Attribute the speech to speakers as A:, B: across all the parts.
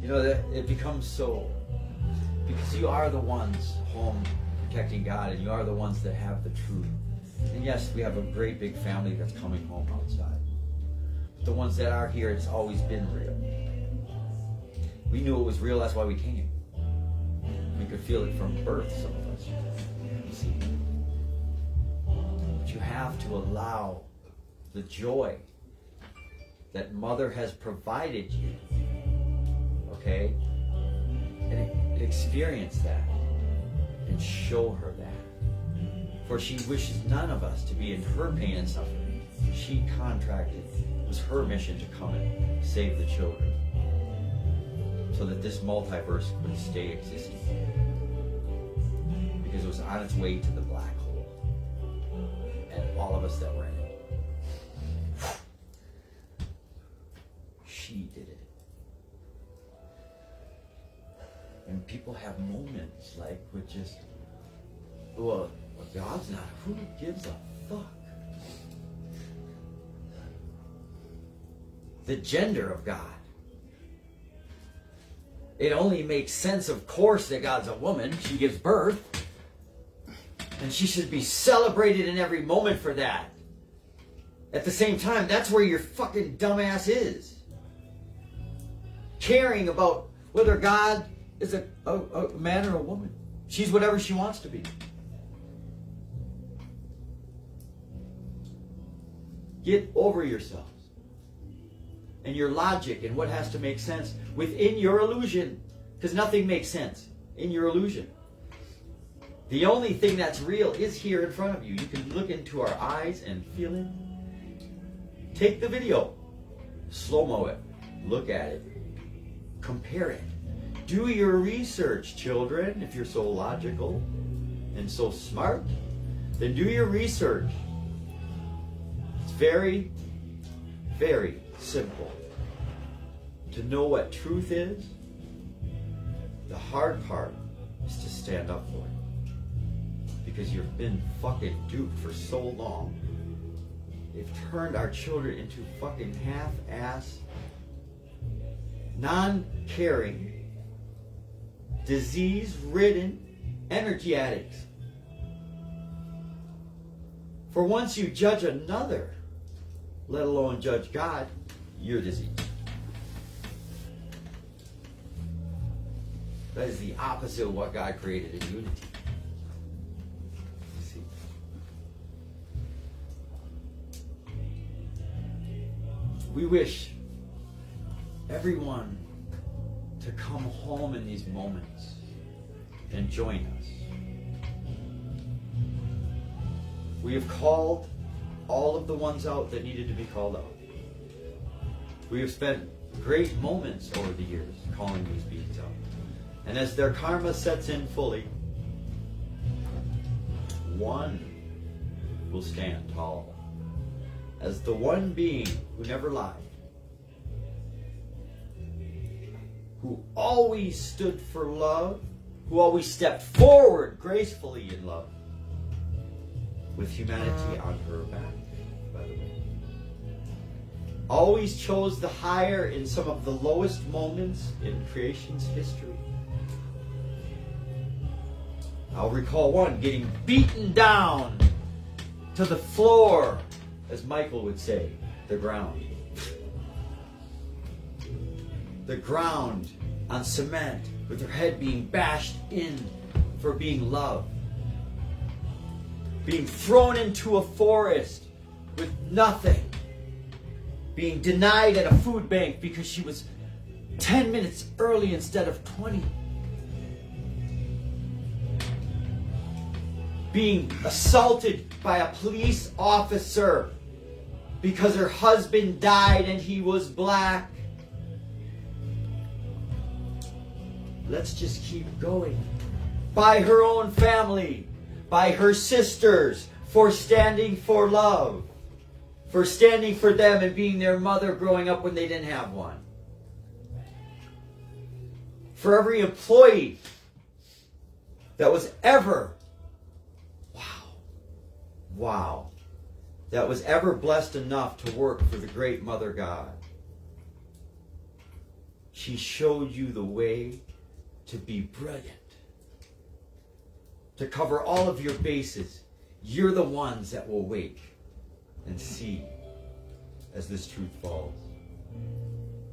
A: You know, that it becomes so, because you are the ones home protecting God, and you are the ones that have the truth. And yes, we have a great big family that's coming home outside. But the ones that are here, it's always been real. We knew it was real, that's why we came. We could feel it from birth, some of us. You see? But you have to allow the joy that Mother has provided you, okay? And experience that and show her that. For she wishes none of us to be in her pain and suffering. She contracted, it was her mission to come and save the children so that this multiverse could stay existing. Because it was on its way to the black hole. And all of us that were in it. She did it. And people have moments like with just, well, God's not, who gives a fuck? The gender of God. It only makes sense, of course, that God's a woman. She gives birth. And she should be celebrated in every moment for that. At the same time, that's where your fucking dumbass is. Caring about whether God is a man or a woman. She's whatever she wants to be. Get over yourselves and your logic and what has to make sense within your illusion, because nothing makes sense in your illusion. The only thing that's real is here in front of you. You can look into our eyes and feel it. Take the video, slow-mo it, look at it, compare it. Do your research, children. If you're so logical and so smart, then do your research. It's very, very simple to know what truth is. The hard part is to stand up for it, because you've been fucking duped for so long. They've turned our children into fucking half-ass, non-caring, disease-ridden energy addicts. For once you judge another, let alone judge God, you're diseased. That is the opposite of what God created in unity. See? We wish everyone to come home in these moments and join us. We have called all of the ones out that needed to be called out. We have spent great moments over the years calling these beings out. And as their karma sets in fully, one will stand tall as the one being who never lied, who always stood for love, who always stepped forward gracefully in love, with humanity on her back, by the way. Always chose the higher in some of the lowest moments in creation's history. I'll recall one getting beaten down to the floor, as Michael would say, the ground. The ground on cement, with her head being bashed in for being loved. Being thrown into a forest with nothing. Being denied at a food bank because she was 10 minutes early instead of 20. Being assaulted by a police officer because her husband died and he was black. Let's just keep going. By her own family, by her sisters, for standing for love, for standing for them and being their mother growing up when they didn't have one. For every employee that was ever, that was ever blessed enough to work for the great Mother God. She showed you the way to be brilliant. To cover all of your bases. You're the ones that will wake and see as this truth falls.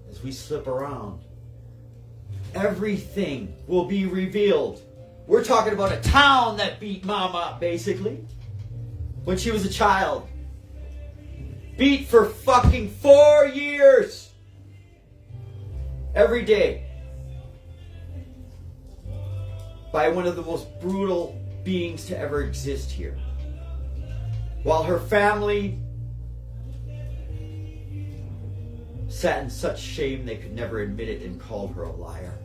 A: As we slip around, everything will be revealed. We're talking about a town that beat Mama up, basically, when she was a child. Beat for fucking 4 years. Every day. By one of the most brutal beings to ever exist here. While her family sat in such shame they could never admit it and called her a liar.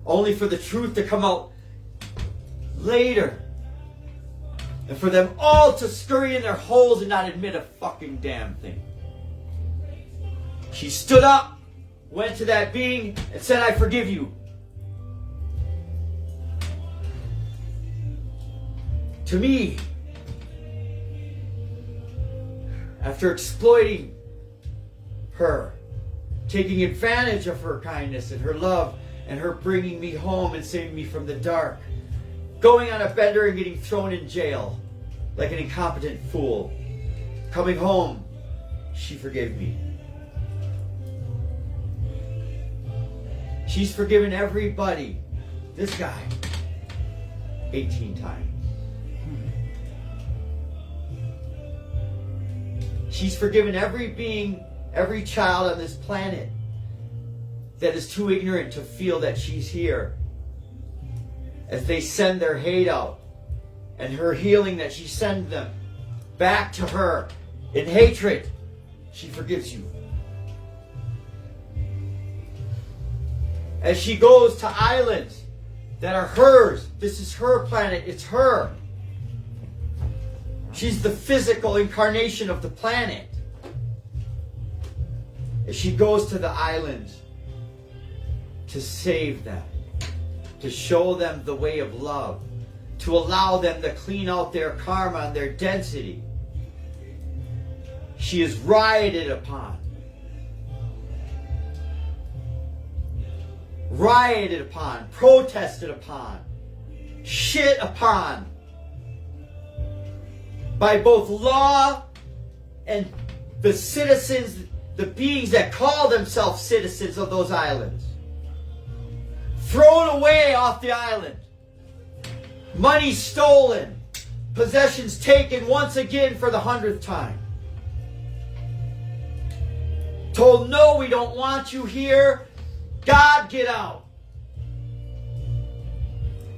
A: Only for the truth to come out later. And for them all to scurry in their holes and not admit a fucking damn thing. She stood up, went to that being, and said, I forgive you. To me, after exploiting her, taking advantage of her kindness and her love, and her bringing me home and saving me from the dark, going on a bender and getting thrown in jail like an incompetent fool, coming home, she forgave me. She's forgiven everybody. This guy, 18 times. She's forgiven every being, every child on this planet that is too ignorant to feel that she's here. As they send their hate out, and her healing that she sends them back to her in hatred, she forgives you. As she goes to islands that are hers, this is her planet, it's her. She's the physical incarnation of the planet. As she goes to the islands to save them, to show them the way of love, to allow them to clean out their karma and their density, she is rioted upon. Rioted upon, protested upon, shit upon by both law and the citizens, the beings that call themselves citizens of those islands. Thrown away off the island. Money stolen. Possessions taken once again for the 100th time. Told, no, we don't want you here. God, get out.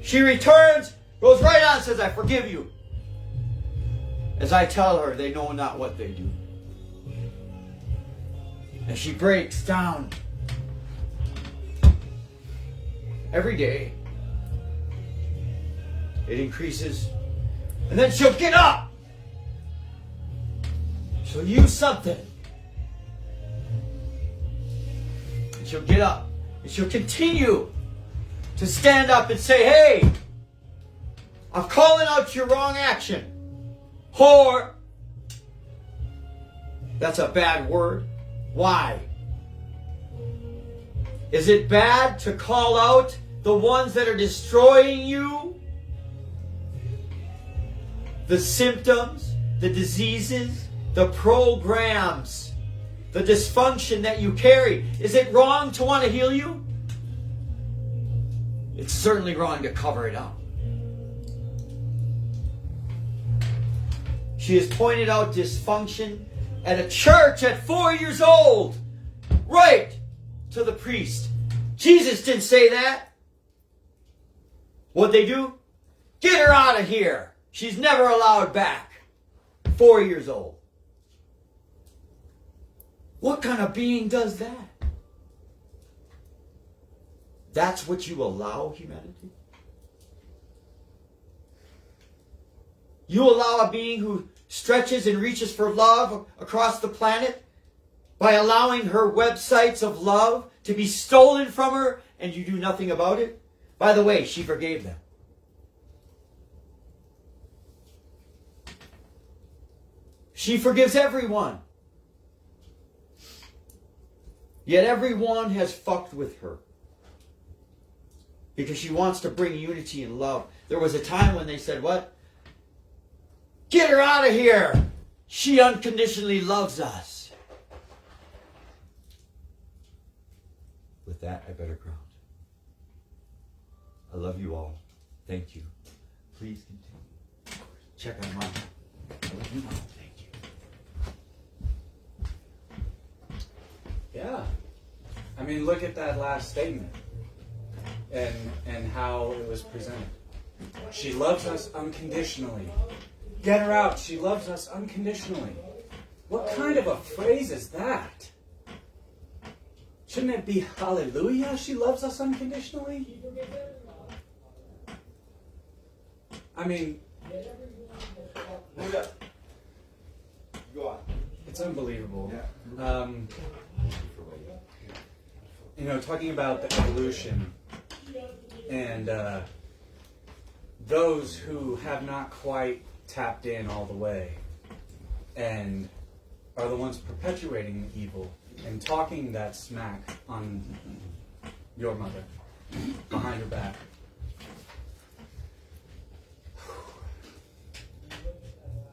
A: She returns, goes right on, says, I forgive you. As I tell her, they know not what they do. And she breaks down. Every day. It increases. And then she'll get up. She'll use something. And she'll get up. And she'll continue to stand up and say, hey, I'm calling out your wrong action. Whore. That's a bad word. Why? Is it bad to call out the ones that are destroying you? The symptoms, the diseases, the programs, the dysfunction that you carry. Is it wrong to want to heal you? It's certainly wrong to cover it up. She has pointed out dysfunction at a church at 4 years old. Right to the priest. Jesus didn't say that. What'd they do? Get her out of here. She's never allowed back. 4 years old. What kind of being does that? That's what you allow, humanity? You allow a being who stretches and reaches for love across the planet by allowing her websites of love to be stolen from her, and you do nothing about it? By the way, she forgave them. She forgives everyone. Yet everyone has fucked with her. Because she wants to bring unity and love. There was a time when they said, what? Get her out of here! She unconditionally loves us. With that, I better ground. I love you all. Thank you. Please continue. Check on mine. I love you, Mom. Thank you.
B: Yeah. I mean, look at that last statement and how it was presented. She loves us unconditionally. Get her out. She loves us unconditionally. What kind of a phrase is that? Shouldn't it be hallelujah? She loves us unconditionally? I mean,
A: Go on.
B: it's unbelievable. Talking about the evolution and those who have not quite tapped in all the way and are the ones perpetuating the evil and talking that smack on your mother behind her back.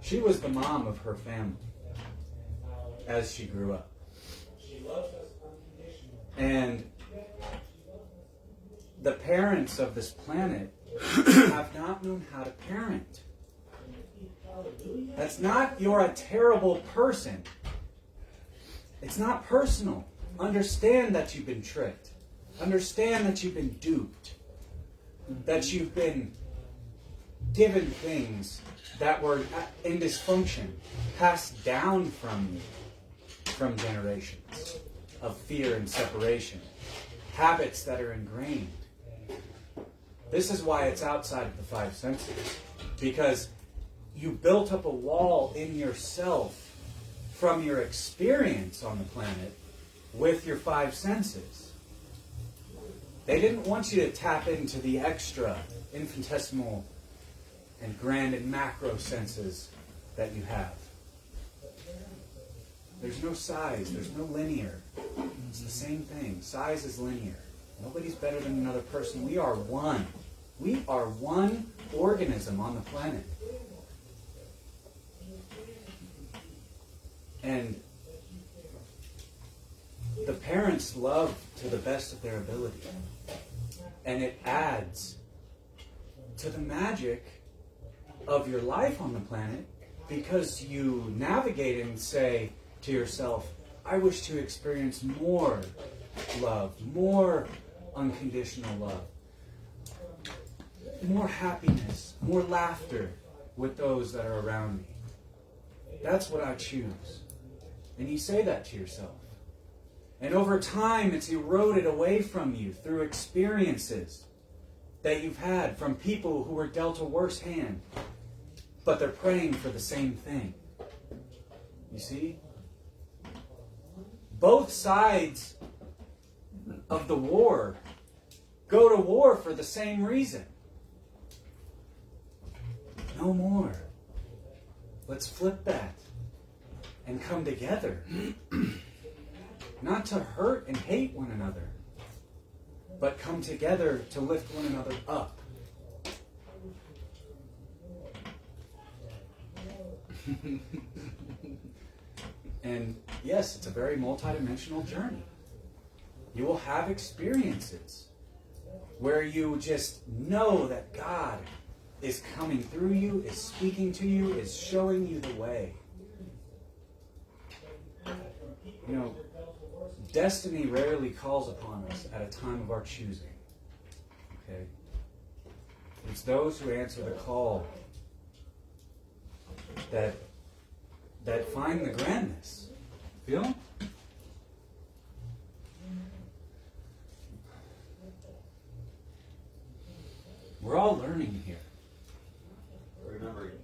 B: She was the mom of her family as she grew up. And the parents of this planet have not known how to parent. That's not you're a terrible person. It's not personal. Understand that you've been tricked. Understand that you've been duped. That you've been given things that were in dysfunction, passed down from generations of fear and separation, habits that are ingrained. This is why it's outside of the five senses, because you built up a wall in yourself from your experience on the planet with your five senses. They didn't want you to tap into the extra, infinitesimal, and grand and macro senses that you have. There's no size, there's no linear. It's the same thing. Size is linear. Nobody's better than another person. We are one. We are one organism on the planet. And the parents love to the best of their ability. And it adds to the magic of your life on the planet, because you navigate and say to yourself, I wish to experience more love, more unconditional love, more happiness, more laughter with those that are around me. That's what I choose. And you say that to yourself. And over time, it's eroded away from you through experiences that you've had from people who were dealt a worse hand, but they're praying for the same thing. You see? Both sides of the war go to war for the same reason. No more. Let's flip that and come together. Not to hurt and hate one another, but come together to lift one another up. And yes, it's a very multidimensional journey. You will have experiences where you just know that God is coming through you, is speaking to you, is showing you the way. You know, destiny rarely calls upon us at a time of our choosing. Okay? It's those who answer the call that find the grandness. Feel? We're all learning here.
A: Remembering.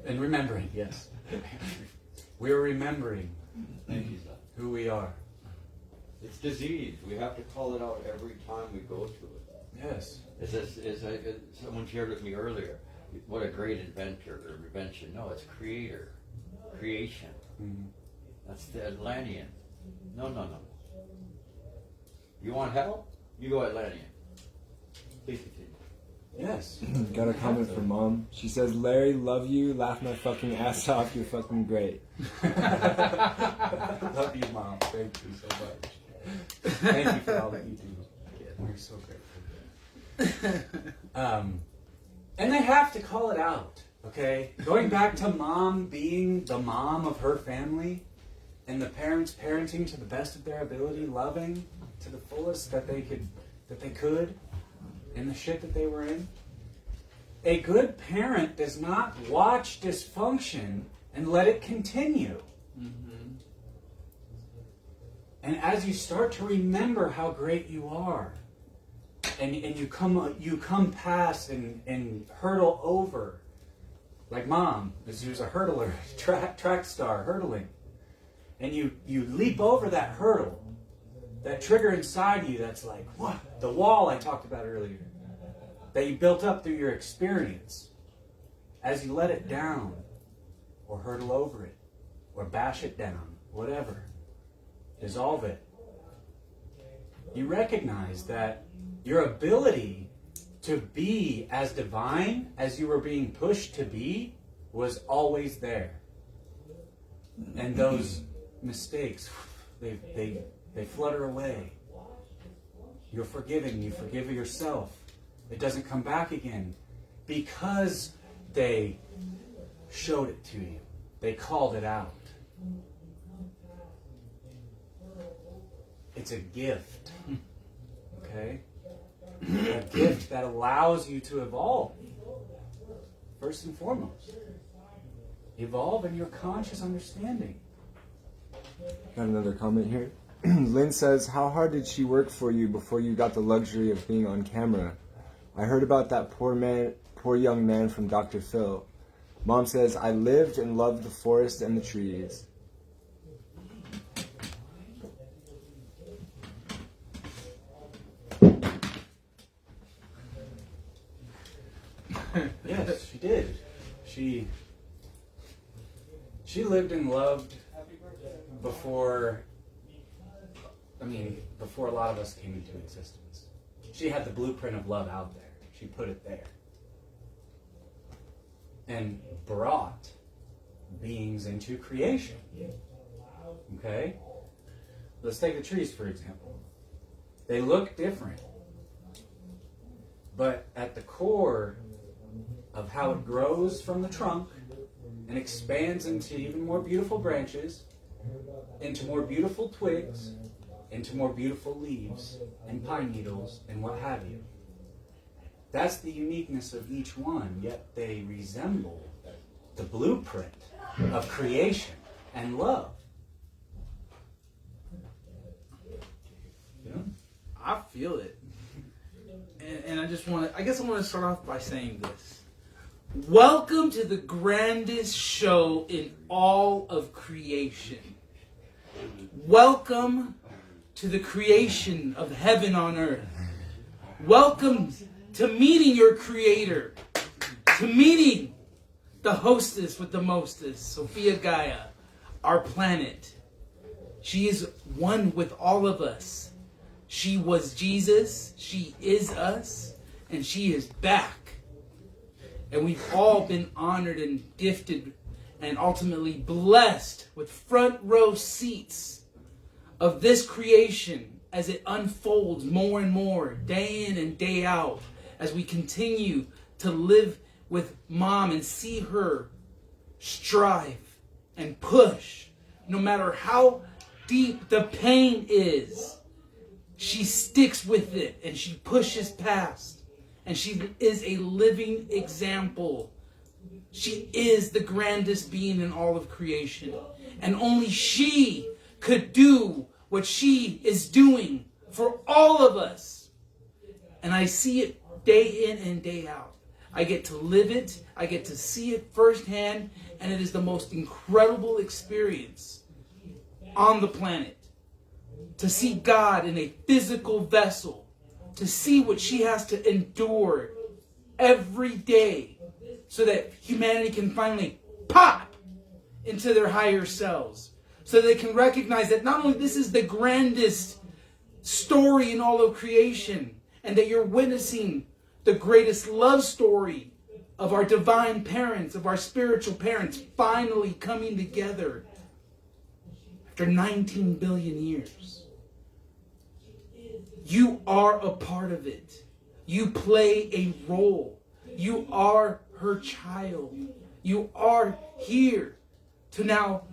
B: And remembering, yes. We're remembering who we are.
A: It's disease. We have to call it out every time we go to it.
B: Yes.
A: Someone shared with me earlier, what a great invention. No, it's creation.
B: Mm-hmm.
A: That's the Atlantean. No. You want help? You go Atlantean. Please continue.
B: Yes.
C: Got a comment from Mom. She says, Larry, love you. Laugh my fucking ass off. You're fucking great.
B: Love you, Mom. Thank you so much. Thank you for all that you do. We're so grateful. And they have to call it out, okay? Going back to Mom being the mom of her family and the parents parenting to the best of their ability, loving to the fullest that they could in the shit that they were in. A good parent does not watch dysfunction and let it continue. Mm-hmm. And as you start to remember how great you are, and you come past and hurdle over, like Mom, as who's a hurdler, track star, hurdling, and you leap over that hurdle, that trigger inside you that's like, what? The wall I talked about earlier, that you built up through your experience. As you let it down, or hurdle over it, or bash it down, whatever, dissolve it, you recognize that your ability to be as divine as you were being pushed to be was always there. And those mistakes, they flutter away. You're forgiven. You forgive yourself. It doesn't come back again because they showed it to you. They called it out. It's a gift. Okay? A gift that allows you to evolve. First and foremost. Evolve in your conscious understanding.
C: Got another comment here. Lynn says, how hard did she work for you before you got the luxury of being on camera? I heard about that poor young man from Dr. Phil. Mom says, I lived and loved the forest and the trees.
B: Yes, she did. She lived and loved before a lot of us came into existence. She had the blueprint of love out there. She put it there. And brought beings into creation. Okay? Let's take the trees, for example. They look different. But at the core of how it grows from the trunk and expands into even more beautiful branches, into more beautiful twigs, into more beautiful leaves and pine needles and what have you. That's the uniqueness of each one, yet they resemble the blueprint of creation and love.
D: Yeah. I feel it. And I want to start off by saying this. Welcome to the grandest show in all of creation. Welcome to the creation of heaven on earth. Welcome to meeting your creator. To meeting the hostess with the mostest, Sophia Gaia, our planet. She is one with all of us. She was Jesus, she is us, and she is back. And we've all been honored and gifted and ultimately blessed with front row seats of this creation as it unfolds more and more, day in and day out, as we continue to live with Mom and see her strive and push. No matter how deep the pain is, she sticks with it and she pushes past. And she is a living example. She is the grandest being in all of creation. And only she could do what she is doing for all of us. And I see it day in and day out. I get to live it. I get to see it firsthand. And it is the most incredible experience on the planet. To see God in a physical vessel. To see what she has to endure every day so that humanity can finally pop into their higher selves. so they can recognize that not only this is the grandest story in all of creation, and that you're witnessing the greatest love story of our divine parents, of our spiritual parents, finally coming together after 19 billion years. You are a part of it. You play a role. You are her child. You are here to now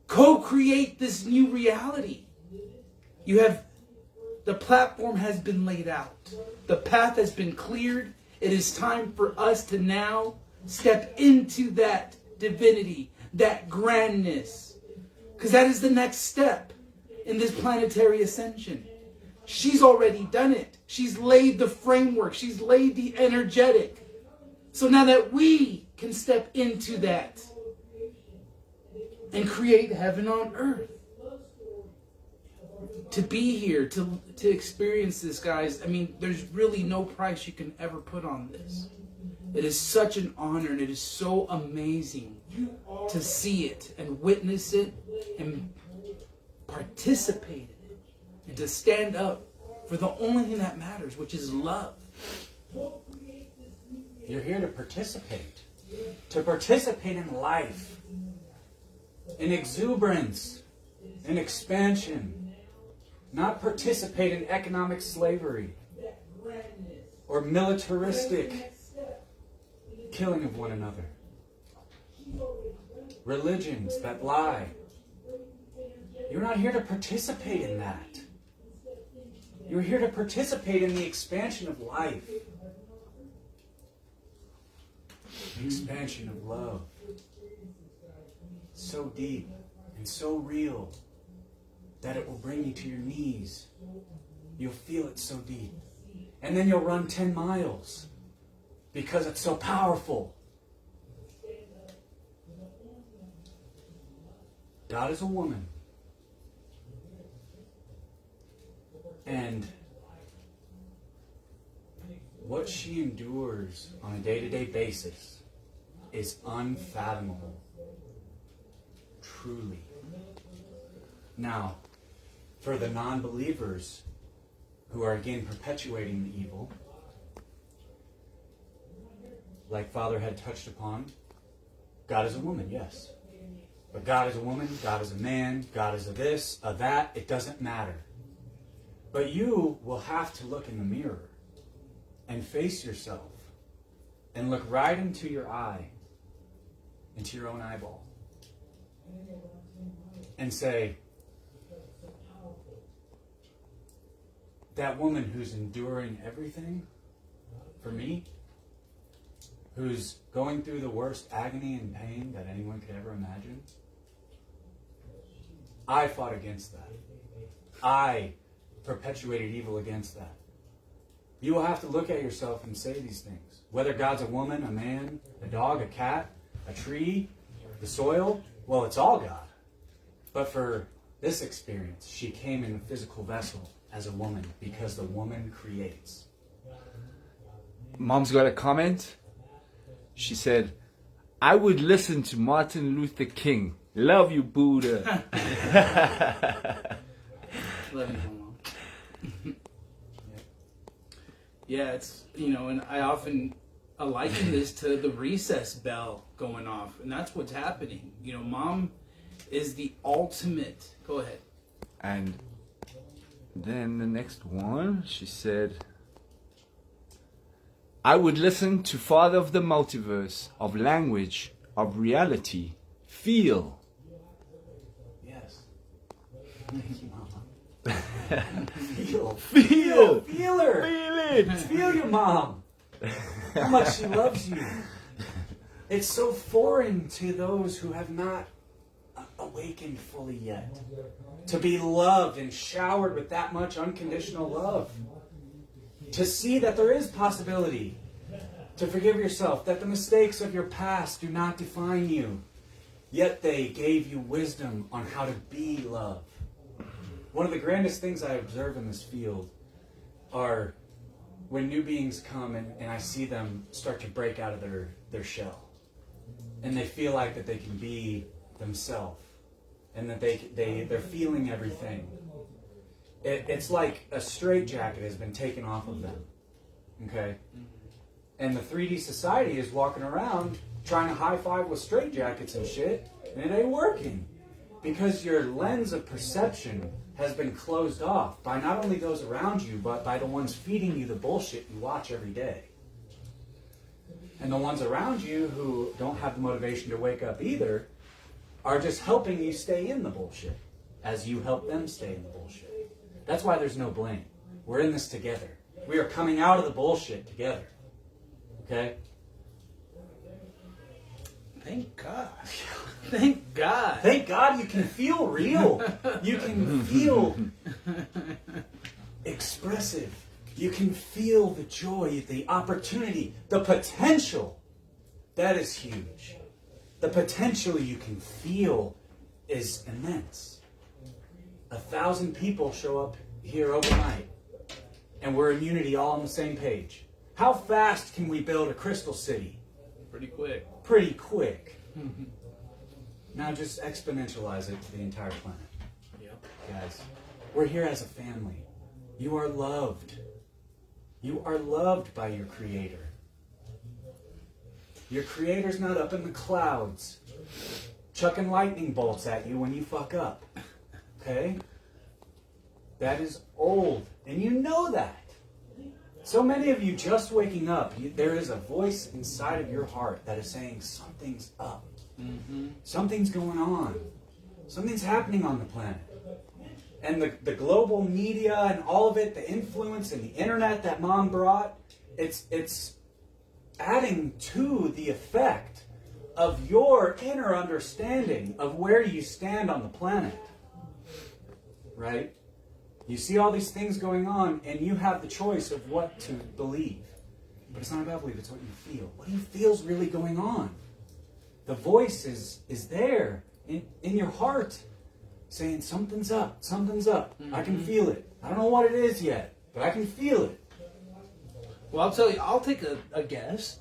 D: co-create this new reality. You have, the platform has been laid out. The path has been cleared. It is time for us to now step into that divinity, that grandness. Because that is the next step in this planetary ascension. She's already done it. She's laid the framework. She's laid the energetic. So now that we can step into that and create heaven on earth. To be here, to experience this, guys, I mean, there's really no price you can ever put on this. It is such an honor, and it is so amazing to see it and witness it and participate in it and to stand up for the only thing that matters, which is love.
B: You're here to participate in life, in exuberance, in expansion. Not participate in economic slavery or militaristic killing of one another. Religions that lie. You're not here to participate in that. You're here to participate in the expansion of life. The expansion of love. So deep and so real that it will bring you to your knees. You'll feel it so deep. And then you'll run 10 miles because it's so powerful. God is a woman. And what she endures on a day-to-day basis is unfathomable. Truly. Now, for the non-believers who are again perpetuating the evil, like Father had touched upon, God is a woman, yes. But God is a woman, God is a man, God is a this, a that, it doesn't matter. But you will have to look in the mirror and face yourself and look right into your eye, into your own eyeball, and say, that woman who's enduring everything for me, who's going through the worst agony and pain that anyone could ever imagine, I fought against that. I perpetuated evil against that. You will have to look at yourself and say these things. Whether God's a woman, a man, a dog, a cat, a tree, the soil, well, it's all God. But for this experience, she came in a physical vessel as a woman because the woman creates.
E: Mom's got a comment. She said, I would listen to Martin Luther King. Love you, Buddha.
D: Love you, Mom. Yeah, it's, and I often liken this to the recess bell going off, and that's what's happening. Mom is the ultimate. Go ahead.
E: And then the next one, she said, I would listen to Father of the Multiverse, of language, of reality, feel.
B: Yes. Thank you, Mama. Feel.
E: Feel.
B: Feel her.
E: Feel it.
B: Feel your mom. How much she loves you. It's so foreign to those who have not awakened fully yet. To be loved and showered with that much unconditional love. To see that there is possibility. To forgive yourself. That the mistakes of your past do not define you. Yet they gave you wisdom on how to be love. One of the grandest things I observe in this field are when new beings come and I see them start to break out of their shell. And they feel like that they can be themselves. and that they're feeling everything. It's like a straitjacket has been taken off of them. Okay? And the 3D society is walking around trying to high-five with straitjackets and shit, and it ain't working. Because your lens of perception has been closed off by not only those around you, but by the ones feeding you the bullshit you watch every day. And the ones around you who don't have the motivation to wake up either are just helping you stay in the bullshit as you help them stay in the bullshit. That's why there's no blame. We're in this together. We are coming out of the bullshit together. Okay?
D: Thank God. Thank God.
B: Thank God you can feel real. You can feel expressive. You can feel the joy, the opportunity, the potential. That is huge. The potential you can feel is immense. 1,000 people show up here overnight, and we're in unity, all on the same page. How fast can we build a crystal city?
D: Pretty quick.
B: Pretty quick. Now just exponentialize it to the entire planet.
D: Yep.
B: Guys, we're here as a family. You are loved. You are loved by your Creator. Your Creator's not up in the clouds chucking lightning bolts at you when you fuck up. Okay? That is old. And you know that. So many of you just waking up, there is a voice inside of your heart that is saying something's up.
D: Mm-hmm.
B: Something's going on. Something's happening on the planet. And the global media and all of it, the influence and the internet that Mom brought, it's adding to the effect of your inner understanding of where you stand on the planet. Right? You see all these things going on, and you have the choice of what to believe. But it's not about belief, it's what you feel. What do you feel is really going on? The voice is there in your heart saying something's up, something's up. Mm-hmm. I can feel it. I don't know what it is yet, but I can feel it.
D: Well, I'll tell you, I'll take a guess.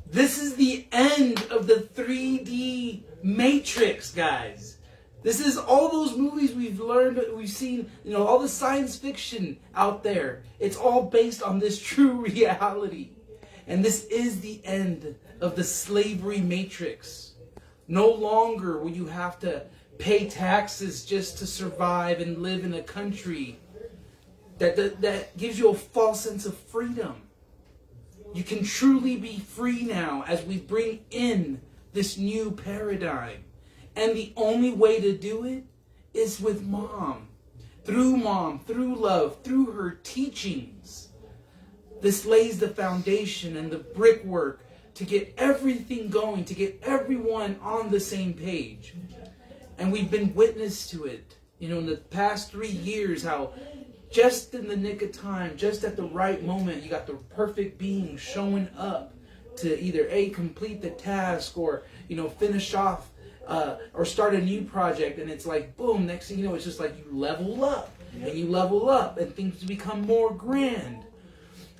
D: This is the end of the 3D Matrix, guys. This is all those movies we've learned, we've seen, all the science fiction out there. It's all based on this true reality. And this is the end of the slavery matrix. No longer will you have to pay taxes just to survive and live in a country that gives you a false sense of freedom. You can truly be free now as we bring in this new paradigm. And the only way to do it is with Mom, through love, through her teachings. This lays the foundation and the brickwork to get everything going, to get everyone on the same page. And we've been witness to it, in the past 3 years, how just in the nick of time, just at the right moment, you got the perfect being showing up to either complete the task or, finish off or start a new project. And it's like, boom, next thing you know, it's just like you level up and you level up and things become more grand.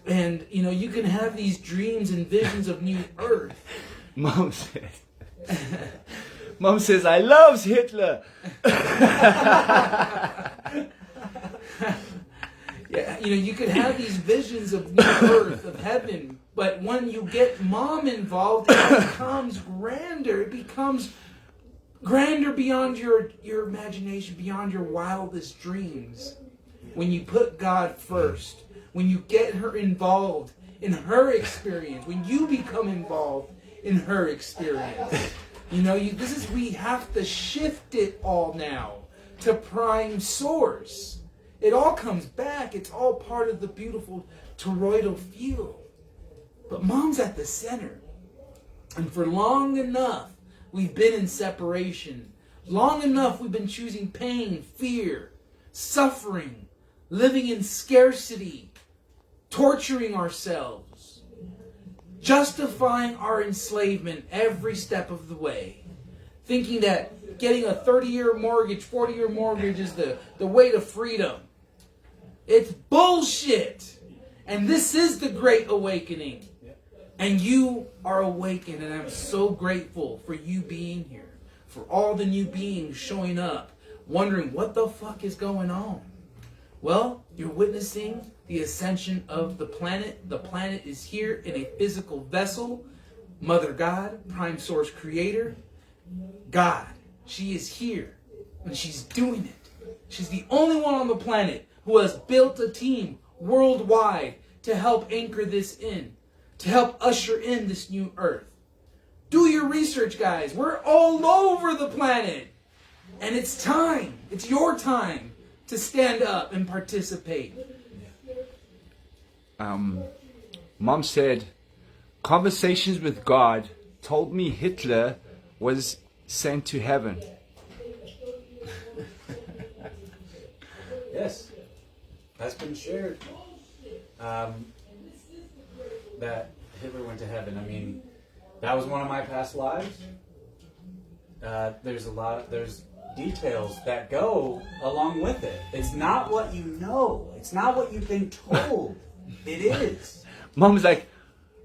D: And, you can have these dreams and visions of new Earth.
E: Mom says, I loves Hitler.
D: Yeah, you could have these visions of new Earth, of heaven, but when you get Mom involved, it becomes grander. It becomes grander beyond your imagination, beyond your wildest dreams. When you put God first, when you get her involved in her experience, when you become involved in her experience. We have to shift it all now to prime source. It all comes back. It's all part of the beautiful toroidal field. But Mom's at the center. And for long enough, we've been in separation. Long enough, we've been choosing pain, fear, suffering, living in scarcity, torturing ourselves, justifying our enslavement every step of the way, thinking that getting a 30-year mortgage, 40-year mortgage is the way to freedom. It's bullshit. And this is the Great Awakening. And you are awakened, and I'm so grateful for you being here, for all the new beings showing up, wondering what the fuck is going on. Well, you're witnessing the ascension of the planet. The planet is here in a physical vessel. Mother God, Prime Source Creator, God, she is here, and she's doing it. She's the only one on the planet who has built a team worldwide to help anchor this in, to help usher in this new earth. Do your research, guys. We're all over the planet. And it's time. It's your time to stand up and participate.
E: Mom said, conversations with God told me Hitler was sent to heaven.
B: Yes, that's been shared. That Hitler went to heaven. I mean, that was one of my past lives. There's details that go along with it. It's not what you know. It's not what you've been told. It is.
E: Mom's like,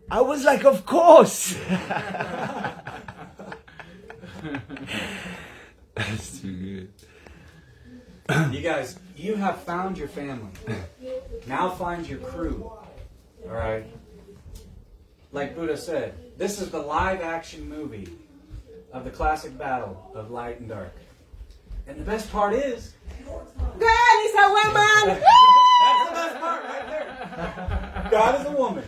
E: I was like, of course. That's too good.
B: You guys, you have found your family. Now find your crew. All right? Like Buddha said, this is the live action movie of the classic battle of light and dark. And the best part is,
F: God is a woman!
B: that's the best part right there. God is a woman.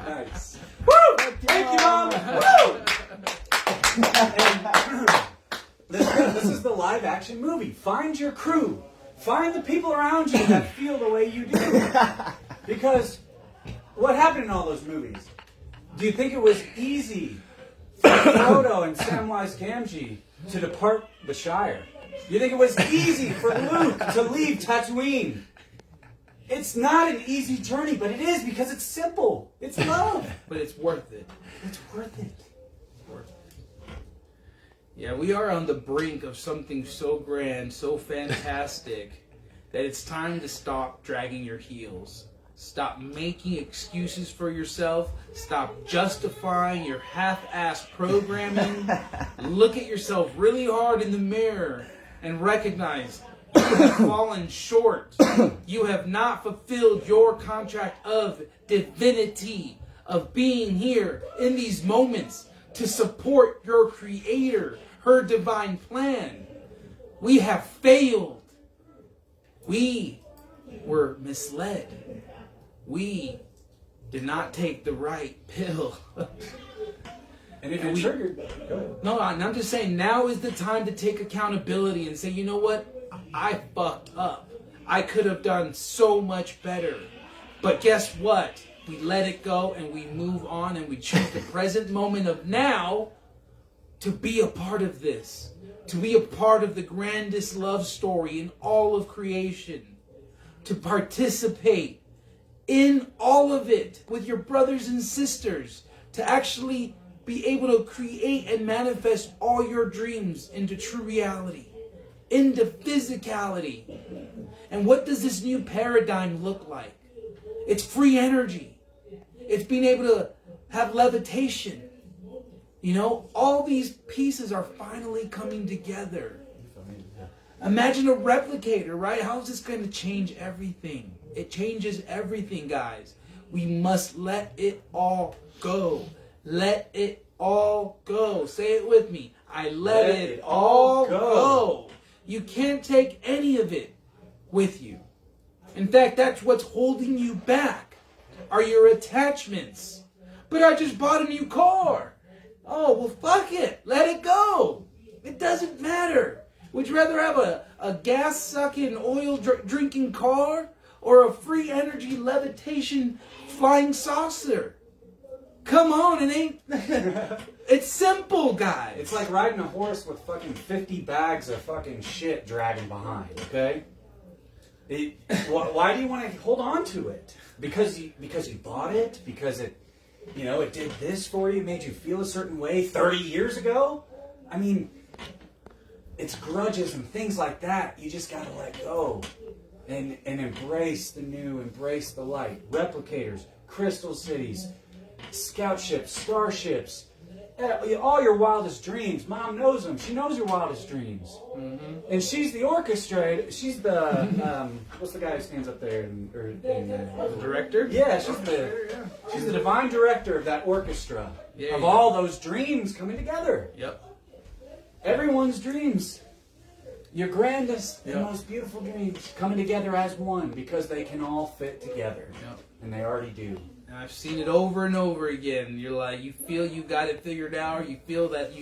B: Nice. Woo! Thank you, Mom. Woo! This is the live action movie. Find your crew. Find the people around you that feel the way you do. Because what happened in all those movies? Do you think it was easy for Frodo and Samwise Gamgee to depart the Shire? You think it was easy for Luke to leave Tatooine? It's not an easy journey, but it is because it's simple. It's love.
D: But it's worth it.
B: It's worth it.
D: Yeah, we are on the brink of something so grand, so fantastic, that it's time to stop dragging your heels. Stop making excuses for yourself. Stop justifying your half-assed programming. Look at yourself really hard in the mirror and recognize you have fallen short. You have not fulfilled your contract of divinity, of being here in these moments to support your Creator, her divine plan. We have failed. We were misled. We did not take the right pill.
B: And if you're triggered, go ahead.
D: No, I'm just saying now is the time to take accountability and say, you know what? I fucked up. I could have done so much better. But guess what? We let it go and we move on and we choose the present moment of now to be a part of this. To be a part of the grandest love story in all of creation. To participate in all of it with your brothers and sisters. To actually be able to create and manifest all your dreams into true reality. Into physicality. And what does this new paradigm look like? It's free energy. It's being able to have levitation. You know, all these pieces are finally coming together. Imagine a replicator, right? How is this going to change everything? It changes everything, guys. We must let it all go. Let it all go. Say it with me. I let it all go. You can't take any of it with you. In fact, that's what's holding you back, are your attachments. But I just bought a new car. Oh, well, fuck it. Let it go. It doesn't matter. Would you rather have a gas-sucking, oil-drinking car or a free energy levitation flying saucer? Come on, it ain't... It's simple, guys.
B: It's like riding a horse with fucking 50 bags of fucking shit dragging behind, okay? Why do you want to hold on to it? Because you bought it? Because it, you know, it did this for you, made you feel a certain way 30 years ago? I mean, it's grudges and things like that. You just got to let go and embrace the new, embrace the light. Replicators, crystal cities, scout ships, starships, all your wildest dreams. Mom knows them. She knows your wildest dreams. Mm-hmm. And she's the orchestrator. She's the, what's the guy who stands up there?
D: The director?
B: Yeah, she's the divine director of that orchestra. Yeah, of all those dreams coming together.
D: Yep.
B: Everyone's dreams. Your grandest and most beautiful dreams coming together as one because they can all fit together.
D: Yep.
B: And they already do.
D: And I've seen it over and over again. You're like, you feel you got it figured out. You feel that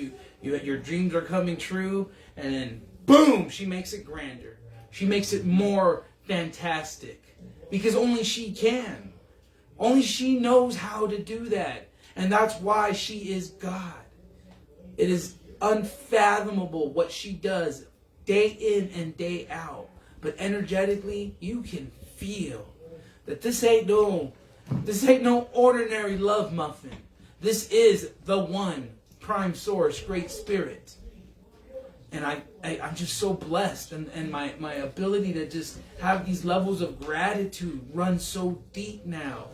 D: your dreams are coming true. And then, boom, she makes it grander. She makes it more fantastic. Because only she can. Only she knows how to do that. And that's why she is God. It is unfathomable what she does day in and day out. But energetically, you can feel that this ain't no ordinary love muffin. This is the one prime source, great spirit. And I'm just so blessed, and my ability to just have these levels of gratitude run so deep now.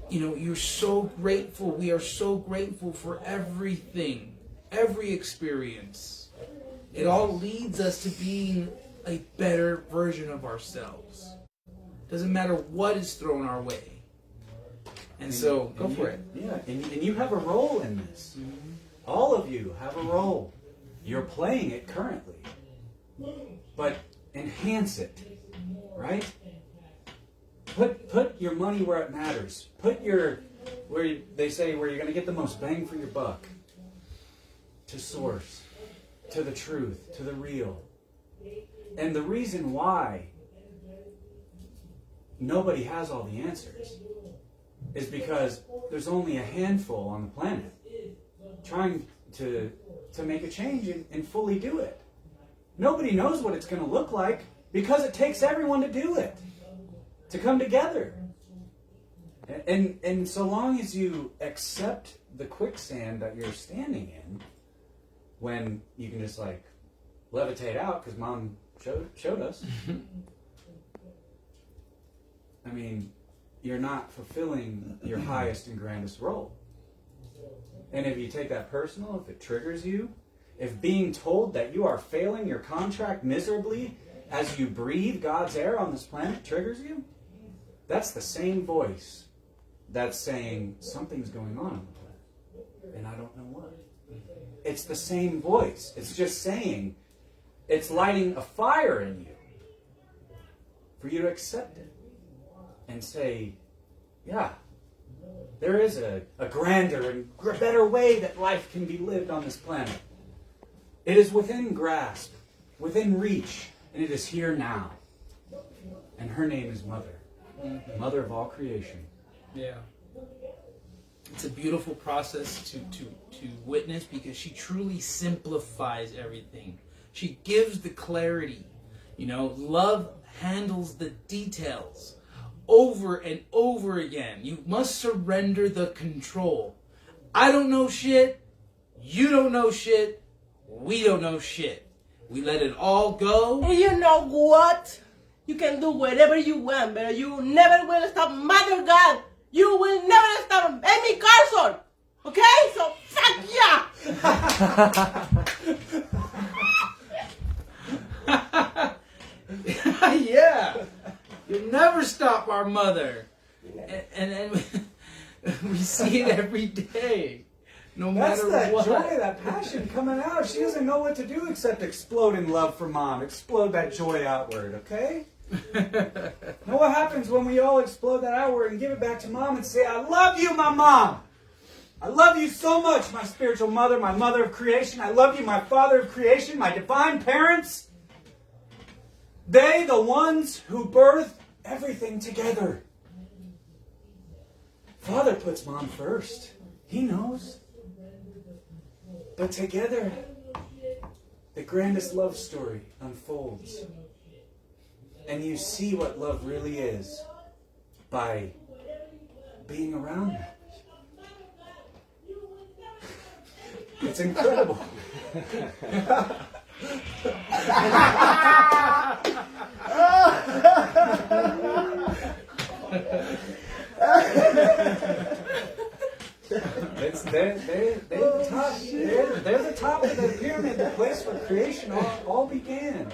D: You know, you're so grateful. We are so grateful for everything, every experience. It all leads us to being a better version of ourselves. Doesn't matter what is thrown our way. And so, go for it.
B: Yeah, and you have a role in this. Mm-hmm. All of you have a role. You're playing it currently. But enhance it, right? Put your money where it matters. Put where you're going to get the most bang for your buck. To source, to the truth, to the real. And the reason why nobody has all the answers is because there's only a handful on the planet trying to make a change and fully do it. Nobody knows what it's going to look like because it takes everyone to do it, to come together. And so long as you accept the quicksand that you're standing in, when you can just like levitate out because Mom showed us. I mean, you're not fulfilling your highest and grandest role. And if you take that personal, if it triggers you, if being told that you are failing your contract miserably as you breathe God's air on this planet triggers you, that's the same voice that's saying something's going on the planet. And I don't know what. It's the same voice. It's just saying, it's lighting a fire in you for you to accept it and say, yeah, there is a grander and better way that life can be lived on this planet. It is within grasp, within reach, and it is here now. And her name is Mother, Mother of all creation.
D: Yeah. It's a beautiful process to witness because she truly simplifies everything. She gives the clarity. You know, love handles the details over and over again. You must surrender the control. I don't know shit. You don't know shit. We don't know shit. We let it all go.
F: And you know what? You can do whatever you want, but you never will stop Mother God. You will never stop Amy Carlson. Okay? So, fuck yeah!
D: Yeah. You never stop our mother. And we see it every day. No matter what.
B: That's that joy, that passion coming out. She doesn't know what to do except explode in love for Mom. Explode that joy outward, okay? Know what happens when we all explode that outward and give it back to Mom and say, I love you, my Mom. I love you so much, my spiritual mother, my mother of creation. I love you, my father of creation, my divine parents. They, the ones who birth everything together. Father puts Mom first. He knows. But together, the grandest love story unfolds. And you see what love really is by being around them. It's incredible. They're the top. They're the top of the pyramid, the place where creation all began.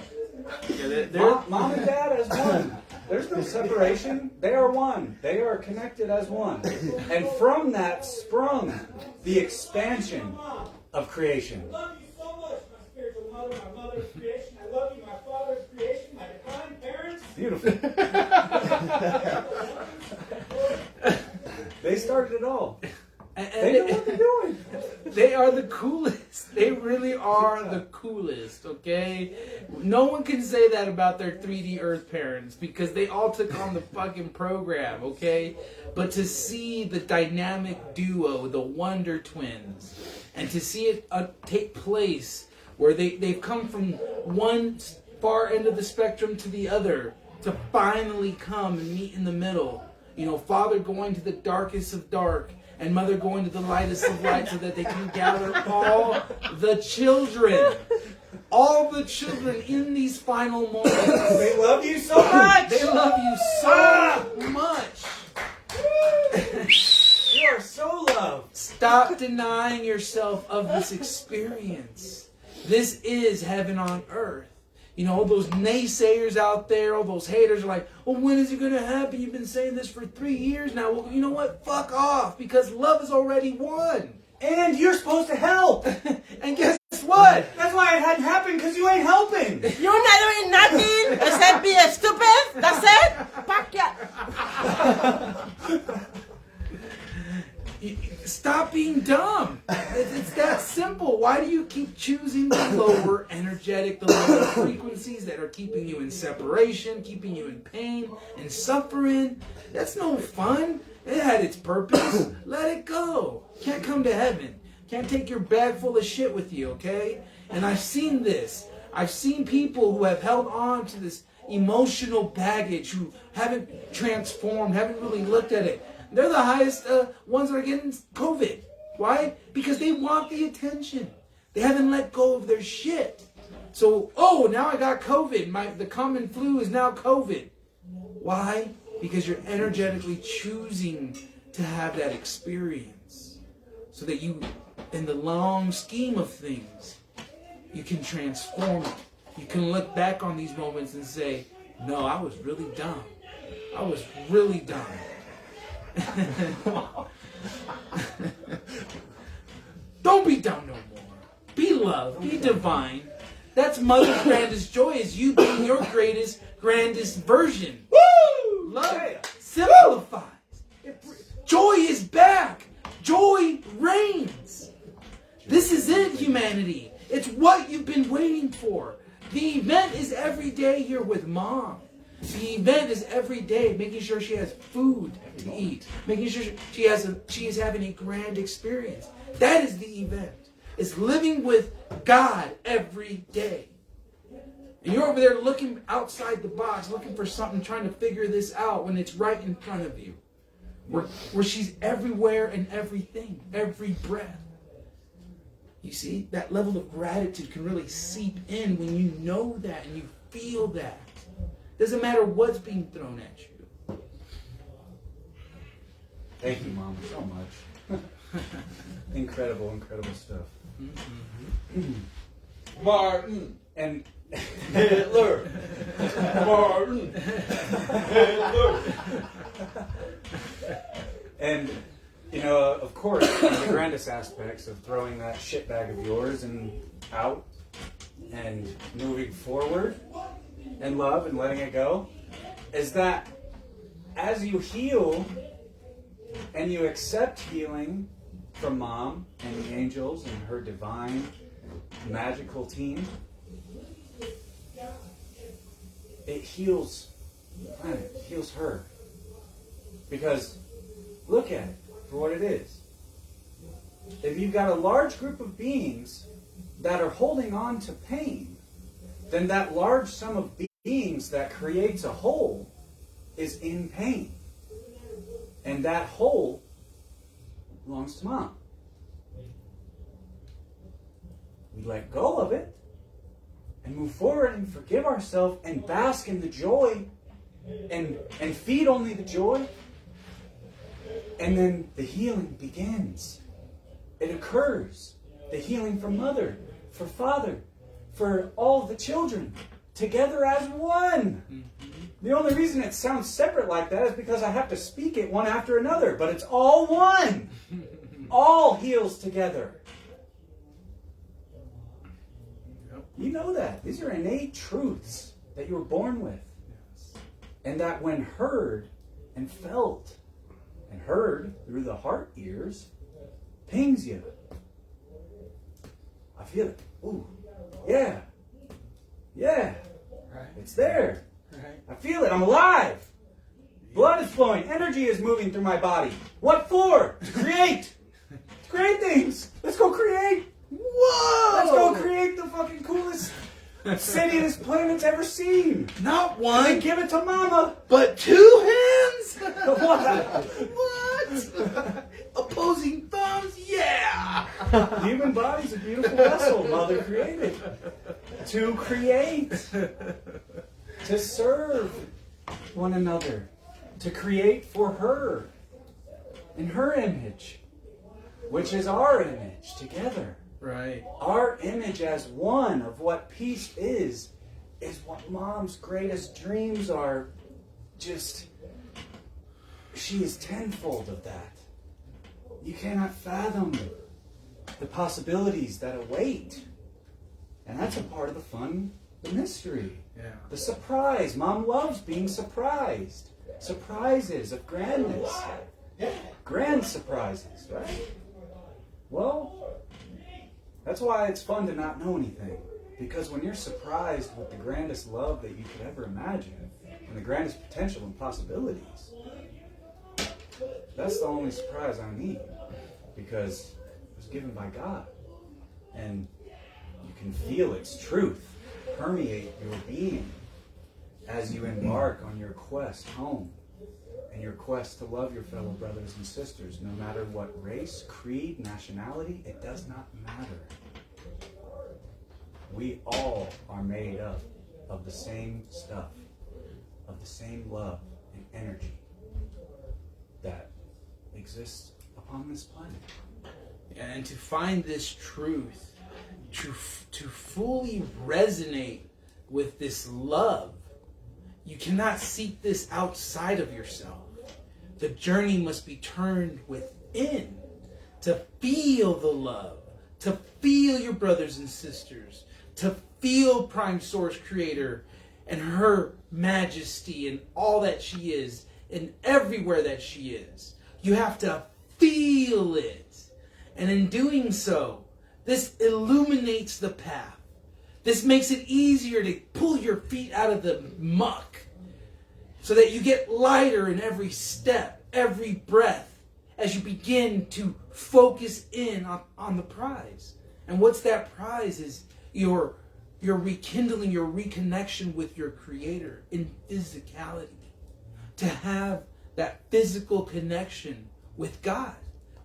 B: Mom and Dad as one. There's no separation. They are one. They are connected as one. And from that sprung the expansion of creation.
G: I love you so much, my spiritual mother, my mother's creation. I love you, my father's creation, my divine parents.
B: Beautiful. They started it all. They know what they're doing.
D: They are the coolest. They really are the coolest, okay? No one can say that about their 3D Earth parents because they all took on the fucking program, okay? But to see the dynamic duo, the Wonder Twins, and to see it take place where they've come from one far end of the spectrum to the other to finally come and meet in the middle. You know, father going to the darkest of dark and mother going to the lightest of light so that they can gather all the children. All the children in these final moments.
B: They love you so much.
D: They love you so much.
B: You are so loved.
D: Stop denying yourself of this experience. This is heaven on earth. You know, all those naysayers out there, all those haters are like, well, when is it going to happen? You've been saying this for 3 years now. Well, you know what? Fuck off, because love is already won.
B: And you're supposed to help.
D: And guess what?
B: That's why it hadn't happened, because you ain't helping.
F: You're not doing nothing except being stupid. That's it. Fuck yeah.
D: Stop being dumb. It's that simple. Why do you keep choosing the lower energetic, the lower frequencies that are keeping you in separation, keeping you in pain and suffering? That's no fun. It had its purpose. Let it go. Can't come to heaven. Can't take your bag full of shit with you, okay? And I've seen this. I've seen people who have held on to this emotional baggage, who haven't transformed, haven't really looked at it. They're the highest ones that are getting COVID. Why? Because they want the attention. They haven't let go of their shit. So, oh, now I got COVID. The common flu is now COVID. Why? Because you're energetically choosing to have that experience. So that you, in the long scheme of things, you can transform it. You can look back on these moments and say, no, I was really dumb. I was really dumb. Don't be dumb no more. Be love. Be divine. That's Mother's grandest joy, is you being your greatest, grandest version. Woo! Love simplifies. Joy is back. Joy reigns. This is it, humanity. It's what you've been waiting for. The event is every day here with Mom. The event is every day, making sure she has food to eat, making sure she is having a grand experience. That is the event. It's living with God every day. And you're over there looking outside the box, looking for something, trying to figure this out when it's right in front of you. Where she's everywhere and everything, every breath. You see, that level of gratitude can really seep in when you know that and you feel that. Doesn't matter what's being thrown at you.
B: Thank you, Mom, so much. Incredible, incredible stuff.
E: Mm-hmm. Martin
B: and
E: Hitler. Martin Hitler.
B: And, you know, of course, one of the grandest aspects of throwing that shit bag of yours and out and moving forward and love and letting it go is that as you heal and you accept healing from Mom and the angels and her divine magical team, it heals the planet, it heals her. Because look at it for what it is. If you've got a large group of beings that are holding on to pain, then that large sum of beings that creates a whole is in pain. And that whole belongs to Mom. We let go of it, and move forward and forgive ourselves and bask in the joy and feed only the joy. And then the healing begins. It occurs. The healing for mother, for father, for all the children, together as one. The only reason it sounds separate like that is because I have to speak it one after another, but it's all one. All heals together. You know that. These are innate truths that you were born with. And that when heard and felt and heard through the heart ears, pings you. I feel it. Ooh, yeah. Yeah.
D: Right.
B: It's there.
D: Right.
B: I feel it. I'm alive. Blood is flowing. Energy is moving through my body. What for? To create. To create things. Let's go create.
D: Whoa!
B: Let's go create the fucking coolest city this planet's ever seen.
D: Not
B: And
D: one,
B: then give it to mama.
D: but 2 hands?
B: What?
D: What? Opposing thumbs? Yeah!
B: Human body's a beautiful vessel Mother created. To create. To serve one another. To create for her. In her image. Which is our image together.
D: Right.
B: Our image as one of what peace is what Mom's greatest dreams are. Just, she is tenfold of that. You cannot fathom the possibilities that await. And that's a part of the fun, the mystery,
D: Yeah.
B: the surprise. Mom loves being surprised. Surprises of grandness. Grand surprises, right? Well, that's why it's fun to not know anything. Because when you're surprised with the grandest love that you could ever imagine, and the grandest potential and possibilities, that's the only surprise I need. Because it was given by God. And you can feel its truth permeate your being as you embark on your quest home. And your quest to love your fellow brothers and sisters, no matter what race, creed, nationality, it does not matter. We all are made up of the same stuff, of the same love and energy that exists upon this planet.
D: And to find this truth, to fully resonate with this love, you cannot seek this outside of yourself. The journey must be turned within to feel the love, to feel your brothers and sisters, to feel Prime Source Creator and her majesty and all that she is and everywhere that she is. You have to feel it. And in doing so, this illuminates the path. This makes it easier to pull your feet out of the muck so that you get lighter in every step, every breath, as you begin to focus in on the prize. And what's that prize is your rekindling, your reconnection with your Creator in physicality. To have that physical connection with God,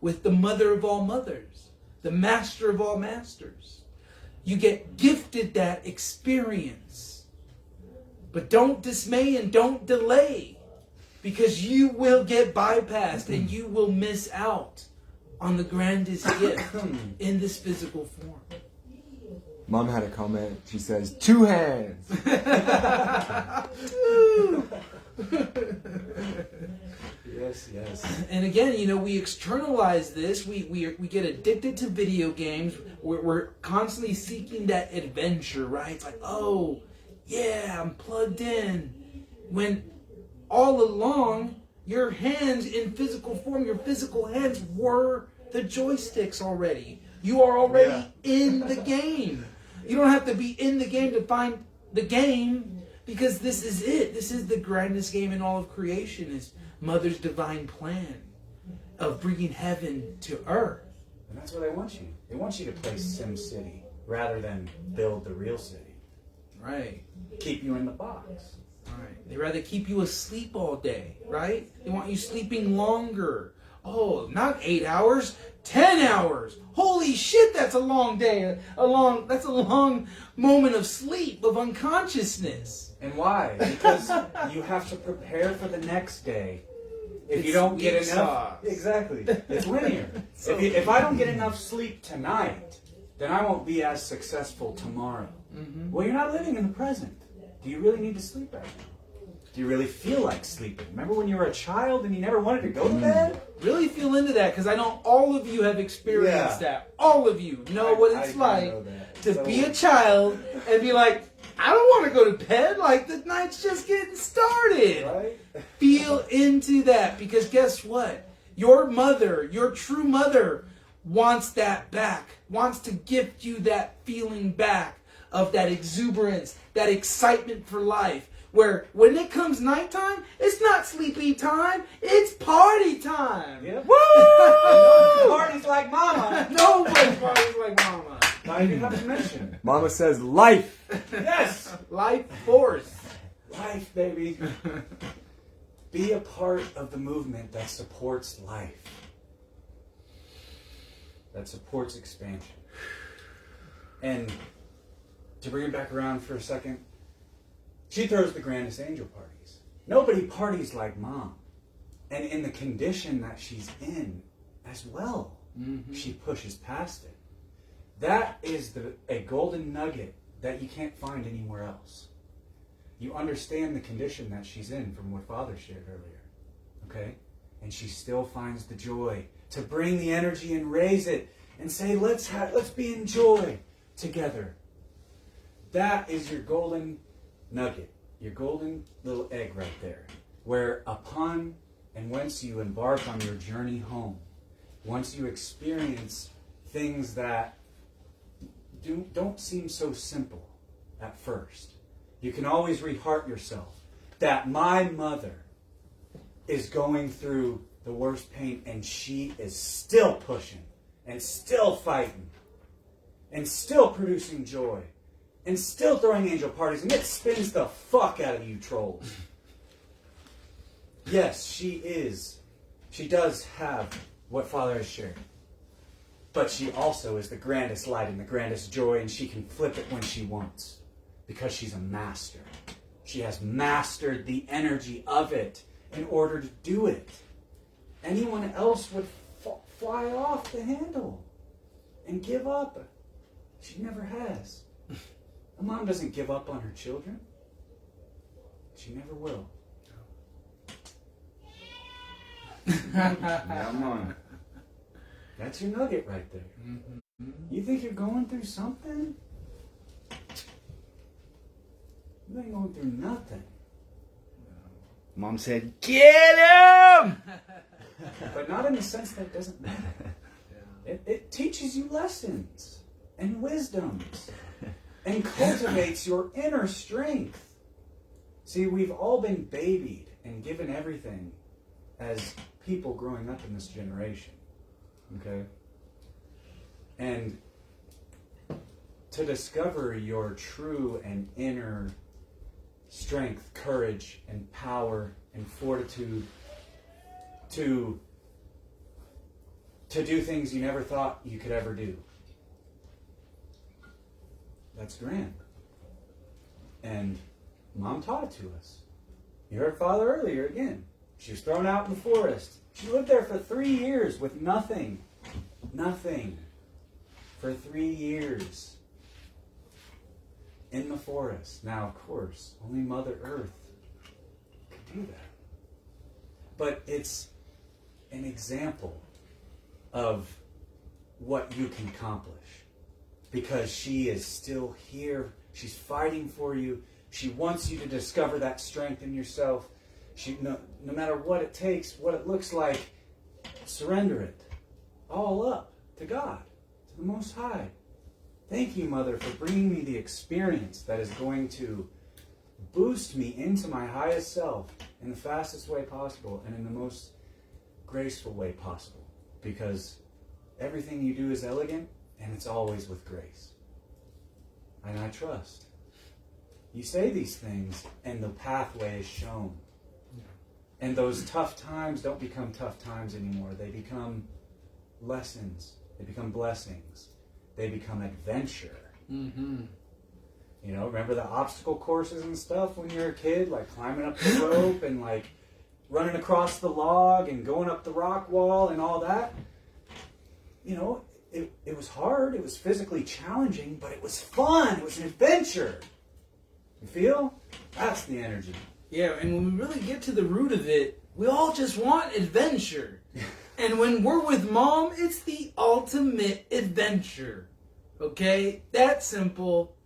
D: with the Mother of all mothers, the Master of all masters. You get gifted that experience. But don't dismay and don't delay, because you will get bypassed and you will miss out on the grandest gift in this physical form.
C: Mom had a comment. She says, 2 hands.
B: Yes.
D: And again, we externalize this. We get addicted to video games. We're constantly seeking that adventure, right? It's like, oh, yeah, I'm plugged in. When all along, your hands in physical form, your physical hands were the joysticks already. You are already in the game. You don't have to be in the game to find the game, because this is it. This is the grandest game in all of creation, is Mother's divine plan of bringing heaven to earth.
B: And that's where they want you. They want you to play Sim City rather than build the real city.
D: Right.
B: Keep you in the box.
D: Right. They rather keep you asleep all day, right? They want you sleeping longer, Oh, not 8 hours, 10 hours. Holy shit, that's a long day. That's a long moment of sleep, of unconsciousness.
B: And why? Because you have to prepare for the next day. If you don't get enough, exactly, it's linear. If I don't get enough sleep tonight, then I won't be as successful tomorrow.
D: Mm-hmm.
B: Well, you're not living in the present. Do you really need to sleep right now? Do you really feel like sleeping? Remember when you were a child and you never wanted to go to bed?
D: Really feel into that, because I know all of you have experienced that. All of you know what it's like to be a child and be like, I don't want to go to bed. Like, the night's just getting started.
B: Right?
D: Feel into that, because guess what? Your mother, your true mother, wants that back. Wants to gift you that feeling back of that exuberance, that excitement for life. Where when it comes nighttime, it's not sleepy time, it's party time.
B: Yep.
D: Woo!
B: Parties like mama.
D: Nobody parties like mama.
B: I didn't have to mention.
C: Mama says life.
B: Yes.
D: Life force.
B: Life, baby. Be a part of the movement that supports life. That supports expansion. And to bring it back around for a second, she throws the grandest angel parties. Nobody parties like Mom. And in the condition that she's in as well, she pushes past it. That is a golden nugget that you can't find anywhere else. You understand the condition that she's in from what Father shared earlier. Okay? And she still finds the joy to bring the energy and raise it and say, let's be in joy together. That is your golden nugget, your golden little egg right there, where upon and whence you embark on your journey home, once you experience things that don't seem so simple at first, you can always re-heart yourself that my mother is going through the worst pain and she is still pushing and still fighting and still producing joy and still throwing angel parties, and it spins the fuck out of you trolls. Yes, she is. She does have what Father has shared. But she also is the grandest light and the grandest joy, and she can flip it when she wants. Because she's a master. She has mastered the energy of it in order to do it. Anyone else would fly off the handle and give up. She never has. A mom doesn't give up on her children. She never will. Come on. That's your nugget right there. Mm-hmm. You think you're going through something? You ain't going through nothing.
E: Mom said, get him!
B: But not in the sense that it doesn't matter. It teaches you lessons and wisdoms and cultivates your inner strength. See, we've all been babied and given everything as people growing up in this generation. Okay? And to discover your true and inner strength, courage, and power and fortitude to do things you never thought you could ever do. That's grand. And Mom taught it to us. You heard Father earlier again. She was thrown out in the forest. She lived there for 3 years with nothing. Nothing. For 3 years. In the forest. Now, of course, only Mother Earth could do that. But it's an example of what you can accomplish. Because she is still here. She's fighting for you. She wants you to discover that strength in yourself. No matter what it takes, what it looks like, surrender it all up to God, to the Most High. Thank you, Mother, for bringing me the experience that is going to boost me into my highest self in the fastest way possible and in the most graceful way possible. Because everything you do is elegant and it's always with grace. And I trust. You say these things and the pathway is shown. And those tough times don't become tough times anymore. They become lessons. They become blessings. They become adventure.
D: Mm-hmm.
B: You know, remember the obstacle courses and stuff when you were a kid? Like climbing up the rope and like running across the log and going up the rock wall and all that? You know, it was hard. It was physically challenging, but it was fun. It was an adventure. You feel? That's the energy.
D: Yeah, and when we really get to the root of it, we all just want adventure. And when we're with Mom, it's the ultimate adventure. Okay? That's simple.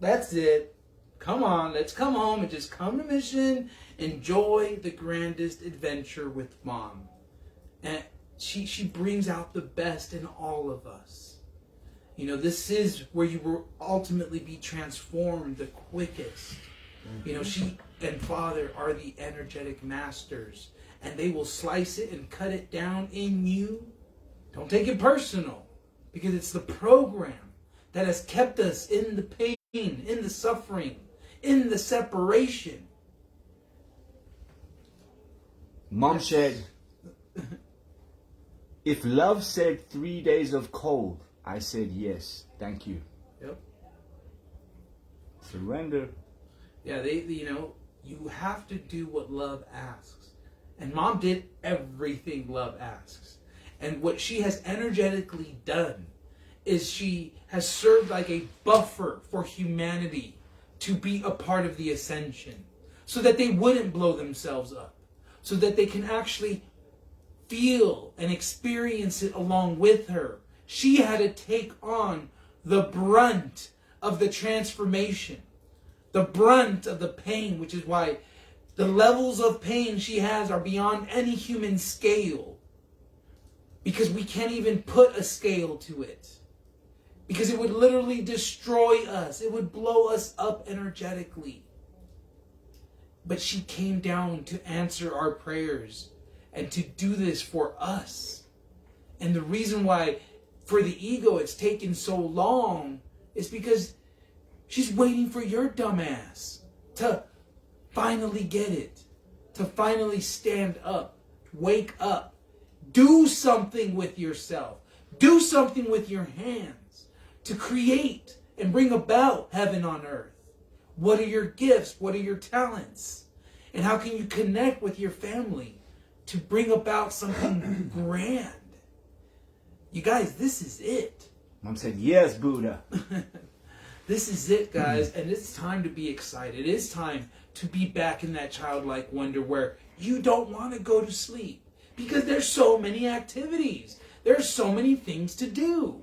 D: That's it. Come on, let's come home and just come to Mission. Enjoy the grandest adventure with Mom. And she brings out the best in all of us. You know, this is where you will ultimately be transformed the quickest. You know, she and Father are the energetic masters, and they will slice it and cut it down in you. Don't take it personal, because it's the program that has kept us in the pain, in the suffering, in the separation.
E: Mom said, if love said 3 days of cold, I said yes, thank you.
D: Yep.
E: Surrender.
D: Yeah, you know, you have to do what love asks. And Mom did everything love asks. And what she has energetically done is she has served like a buffer for humanity to be a part of the ascension, so that they wouldn't blow themselves up, so that they can actually feel and experience it along with her. She had to take on the brunt of the transformation, the brunt of the pain, which is why the levels of pain she has are beyond any human scale. Because we can't even put a scale to it. Because it would literally destroy us. It would blow us up energetically. But she came down to answer our prayers and to do this for us. And the reason why for the ego it's taken so long is because she's waiting for your dumbass to finally get it. To finally stand up. Wake up. Do something with yourself. Do something with your hands to create and bring about heaven on earth. What are your gifts? What are your talents? And how can you connect with your family to bring about something grand? You guys, this is it.
E: Mom said, yes, Buddha.
D: This is it, guys. And it's time to be excited. It's time to be back in that childlike wonder where you don't want to go to sleep. Because there's so many activities. There's so many things to do.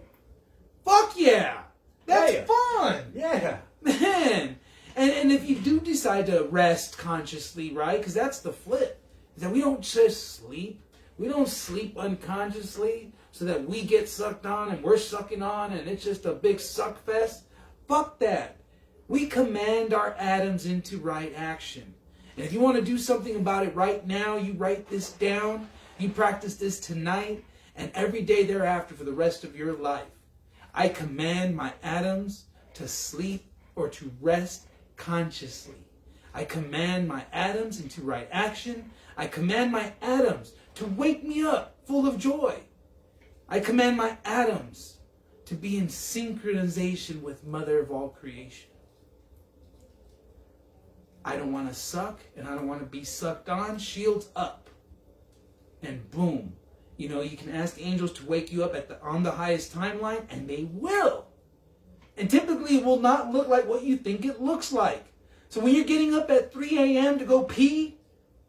D: Fuck yeah! That's fun!
B: Yeah.
D: Man! And if you do decide to rest consciously, right? Because that's the flip. Is that we don't just sleep. We don't sleep unconsciously so that we get sucked on and we're sucking on and it's just a big suck fest. Fuck that. We command our atoms into right action. And if you want to do something about it right now, you write this down. You practice this tonight and every day thereafter for the rest of your life. I command my atoms to sleep or to rest consciously. I command my atoms into right action. I command my atoms to wake me up full of joy. I command my atoms to be in synchronization with Mother of all creation. I don't want to suck and I don't want to be sucked on. Shields up. And boom. You know, you can ask angels to wake you up on the highest timeline, and they will. And typically it will not look like what you think it looks like. So when you're getting up at 3 a.m. to go pee,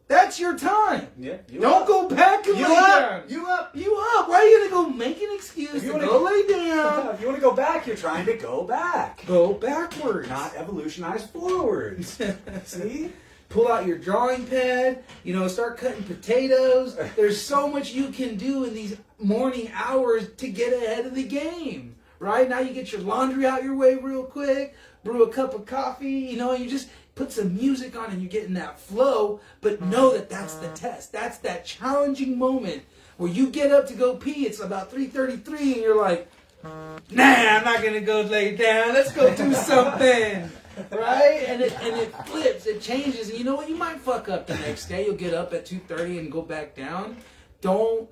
D: that's your time.
B: Yeah.
D: Don't go back and lay down.
B: You up.
D: You up. Why are you going to go make an excuse to go lay down?
B: If you want to go back, you're trying to go back.
D: Go backwards.
B: Not evolutionize forwards. See?
D: Pull out your drawing pad, you know, start cutting potatoes. There's so much you can do in these morning hours to get ahead of the game, right? Now you get your laundry out your way real quick, brew a cup of coffee, you know, and you just put some music on and you get in that flow, but know that that's the test. That's that challenging moment where you get up to go pee. It's about 3:33 and you're like, nah, I'm not going to go lay down. Let's go do something. right? And it flips, it changes. And you know what? You might fuck up the next day. You'll get up at 2:30 and go back down. Don't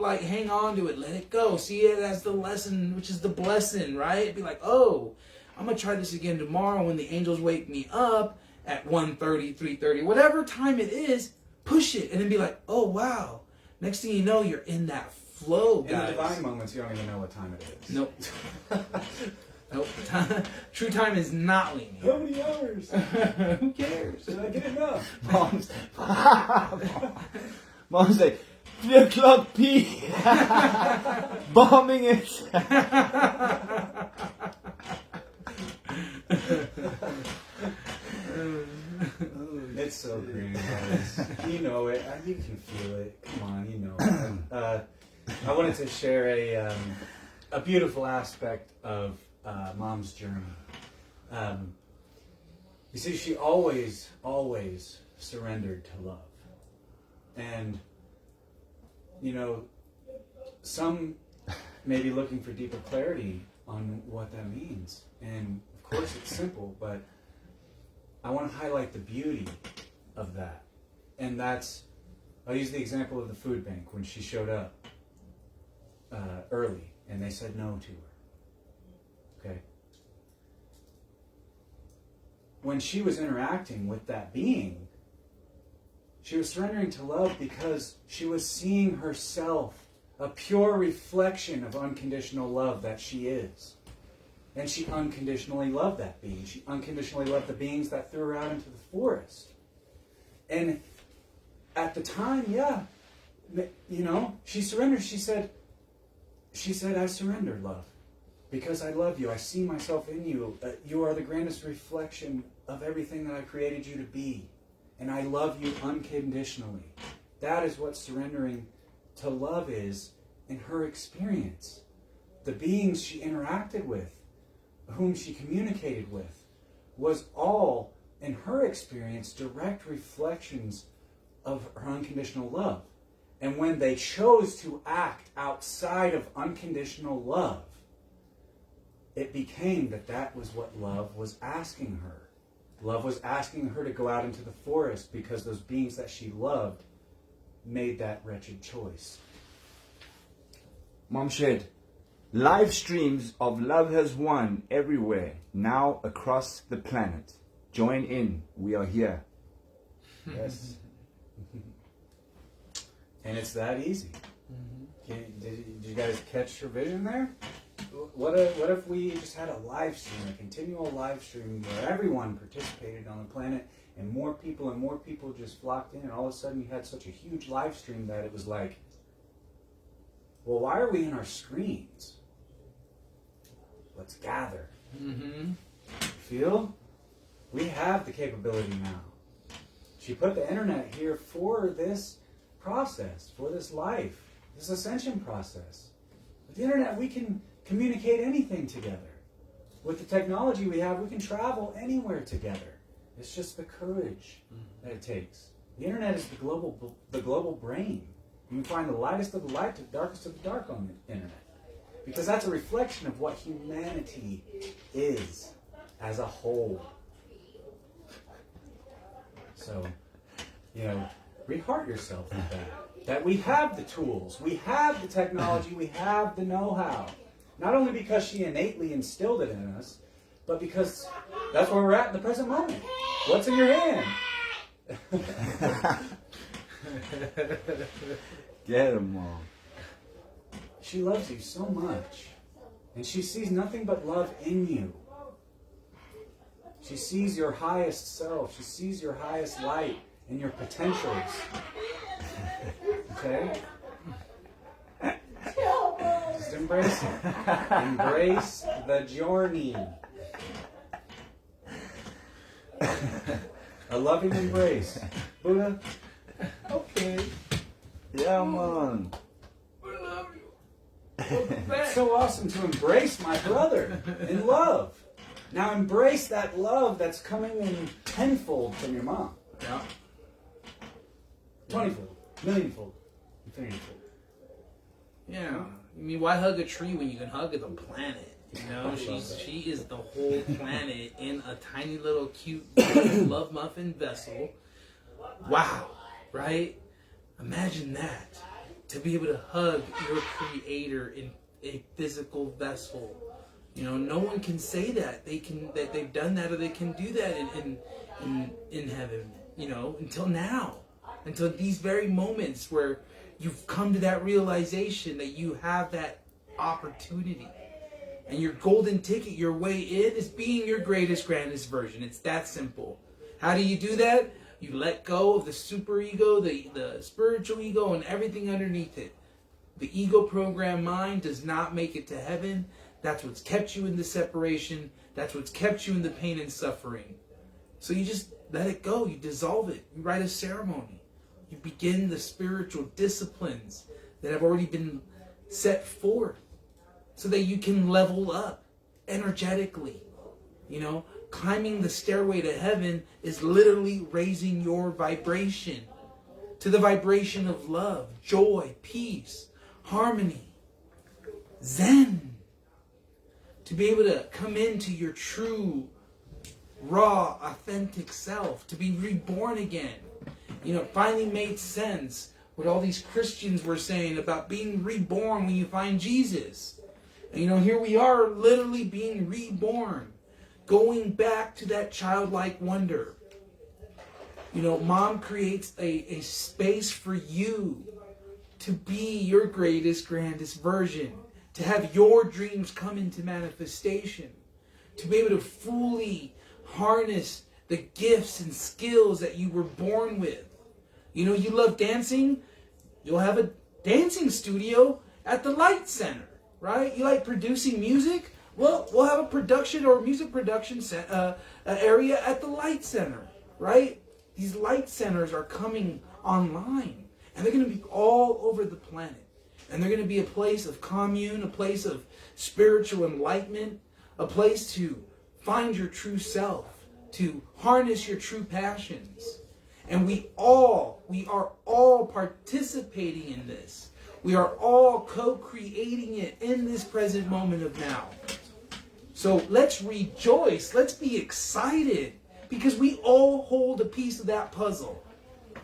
D: like hang on to it. Let it go. See it as the lesson, which is the blessing, right? Be like, oh, I'm going to try this again tomorrow when the angels wake me up at 1:30, 3:30, whatever time it is. Push it and then be like, oh, wow. Next thing you know, you're in that flow, guys.
B: In the divine moments, you don't even know what time it is.
D: Nope. Nope. True time is not linear.
B: How many hours?
D: Who cares?
B: Did I get enough?
E: Mom's like, 3 o'clock P. Bombing it.
B: It's so green, guys. You know it. You can feel it. Come on, you know it. I wanted to share a beautiful aspect of Mom's journey. You see, she always surrendered to love. And, you know, some may be looking for deeper clarity on what that means. And, of course, it's simple, but I want to highlight the beauty of that. And that's, I'll use the example of the food bank when she showed up early and they said no to her. Okay? When she was interacting with that being, she was surrendering to love because she was seeing herself, a pure reflection of unconditional love that she is. And she unconditionally loved that being. She unconditionally loved the beings that threw her out into the forest. And at the time, yeah, you know, she surrendered. She said, I surrender, love, because I love you. I see myself in you. You are the grandest reflection of everything that I created you to be. And I love you unconditionally. That is what surrendering to love is in her experience. The beings she interacted with, whom she communicated with, was all, in her experience, direct reflections of her unconditional love. And when they chose to act outside of unconditional love, it became that was what love was asking her. Love was asking her to go out into the forest because those beings that she loved made that wretched choice.
E: Mom shared, live streams of Love Has Won everywhere, now across the planet. Join in. We are here.
B: Yes. And it's that easy. Did you guys catch her vision there? What if we just had a live stream, a continual live stream where everyone participated on the planet and more people just flocked in, and all of a sudden you had such a huge live stream that it was like, well, why are we in our screens? Let's gather.
D: Mm-hmm.
B: Feel? We have the capability now. She put the internet here for this process, for this life, this ascension process. With the internet, we can communicate anything together. With the technology we have, we can travel anywhere together. It's just the courage that it takes. The internet is the global brain. You can find the lightest of the light to the darkest of the dark on the internet. Because that's a reflection of what humanity is as a whole. So, you know, reheart yourself with that. That we have the tools, we have the technology, we have the know-how. Not only because she innately instilled it in us, but because that's where we're at in the present moment. What's in your hand?
E: Get him, Mom.
B: She loves you so much. And she sees nothing but love in you. She sees your highest self. She sees your highest light and your potentials. Okay? Just embrace it. Embrace the journey. A loving embrace. Buddha? Okay.
E: Yeah, man.
B: It's so awesome to embrace my brother in love. Now embrace that love that's coming in tenfold from your mom.
D: Yeah.
B: 20-fold, millionfold, infinityfold.
D: Yeah. I mean, why hug a tree when you can hug the planet? You know, she is the whole planet in a tiny little cute love muffin vessel. Wow, right? Imagine that. To be able to hug your creator in a physical vessel. You know, no one can say that they've done that or they can do that in heaven. You know, until now, until these very moments where you've come to that realization that you have that opportunity, and your golden ticket, your way in, is being your greatest, grandest version. It's that simple. How do you do that? You let go of the super ego, the spiritual ego, and everything underneath it. The ego program mind does not make it to heaven. That's what's kept you in the separation. That's what's kept you in the pain and suffering. So you just let it go. You dissolve it. You write a ceremony. You begin the spiritual disciplines that have already been set forth so that you can level up energetically. You know, climbing the stairway to heaven is literally raising your vibration to the vibration of love, joy, peace, harmony, Zen. To be able to come into your true, raw, authentic self, to be reborn again. You know, finally made sense what all these Christians were saying about being reborn when you find Jesus. And, you know, here we are literally being reborn, going back to that childlike wonder. You know, Mom creates a space for you to be your greatest, grandest version, to have your dreams come into manifestation, to be able to fully harness the gifts and skills that you were born with. You know, you love dancing, you'll have a dancing studio at the Light Center, right? You like producing music? Well, we'll have a production or music production area at the Light Center, right? These light centers are coming online, and they're going to be all over the planet. And they're going to be a place of commune, a place of spiritual enlightenment, a place to find your true self, to harness your true passions. And we are all participating in this. We are all co-creating it in this present moment of now. So let's rejoice. Let's be excited because we all hold a piece of that puzzle.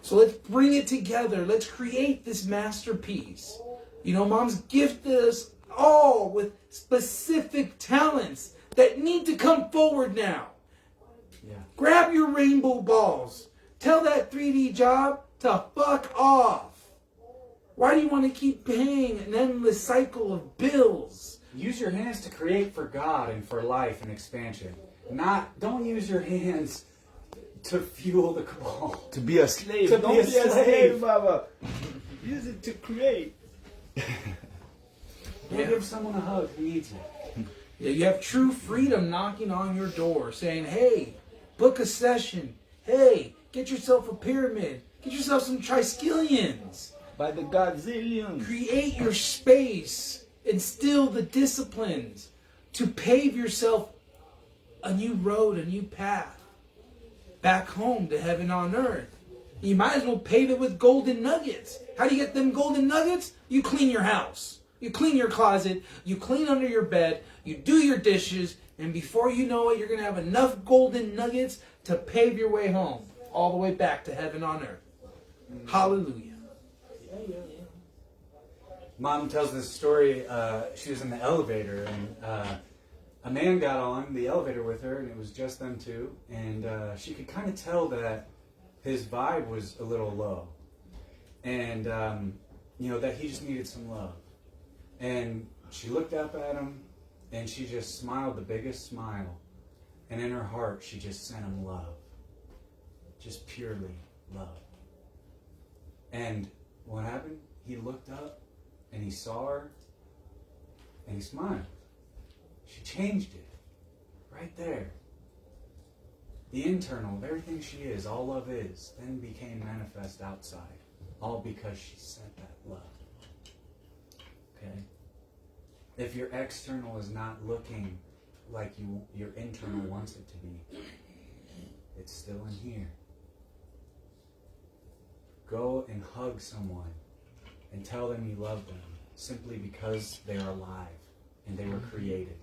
D: So let's bring it together. Let's create this masterpiece. You know, Mom's gifted us all with specific talents that need to come forward now. Yeah. Grab your rainbow balls. Tell that 3D job to fuck off. Why do you want to keep paying an endless cycle of bills?
B: Use your hands to create for God and for life and expansion. Don't use your hands to fuel the cabal.
E: To be a slave.
B: To
E: Don't
B: be a
E: be a
B: slave.
E: slave, Baba. Use it to create.
B: Give someone a hug who needs it.
D: Yeah, you have true freedom knocking on your door saying, hey, book a session. Hey, get yourself a pyramid. Get yourself some triskillions.
E: By the Godzillions.
D: Create your space. Instill the disciplines to pave yourself a new road, a new path back home to heaven on earth. You might as well pave it with golden nuggets. How do you get them golden nuggets? You clean your house. You clean your closet. You clean under your bed. You do your dishes. And before you know it, you're going to have enough golden nuggets to pave your way home. All the way back to heaven on earth. Hallelujah.
B: Mom tells this story. She was in the elevator, and a man got on the elevator with her, and it was just them two. And she could kind of tell that his vibe was a little low, and you know, that he just needed some love. And she looked up at him, and she just smiled the biggest smile. And in her heart, she just sent him love, just purely love. And what happened? He looked up, and he saw her, and he smiled. She changed it right there. The internal of everything she is, all love is, then became manifest outside. All because she sent that love. Okay? If your external is not looking like your internal wants it to be, it's still in here. Go and hug someone and tell them you love them simply because they are alive and they were created.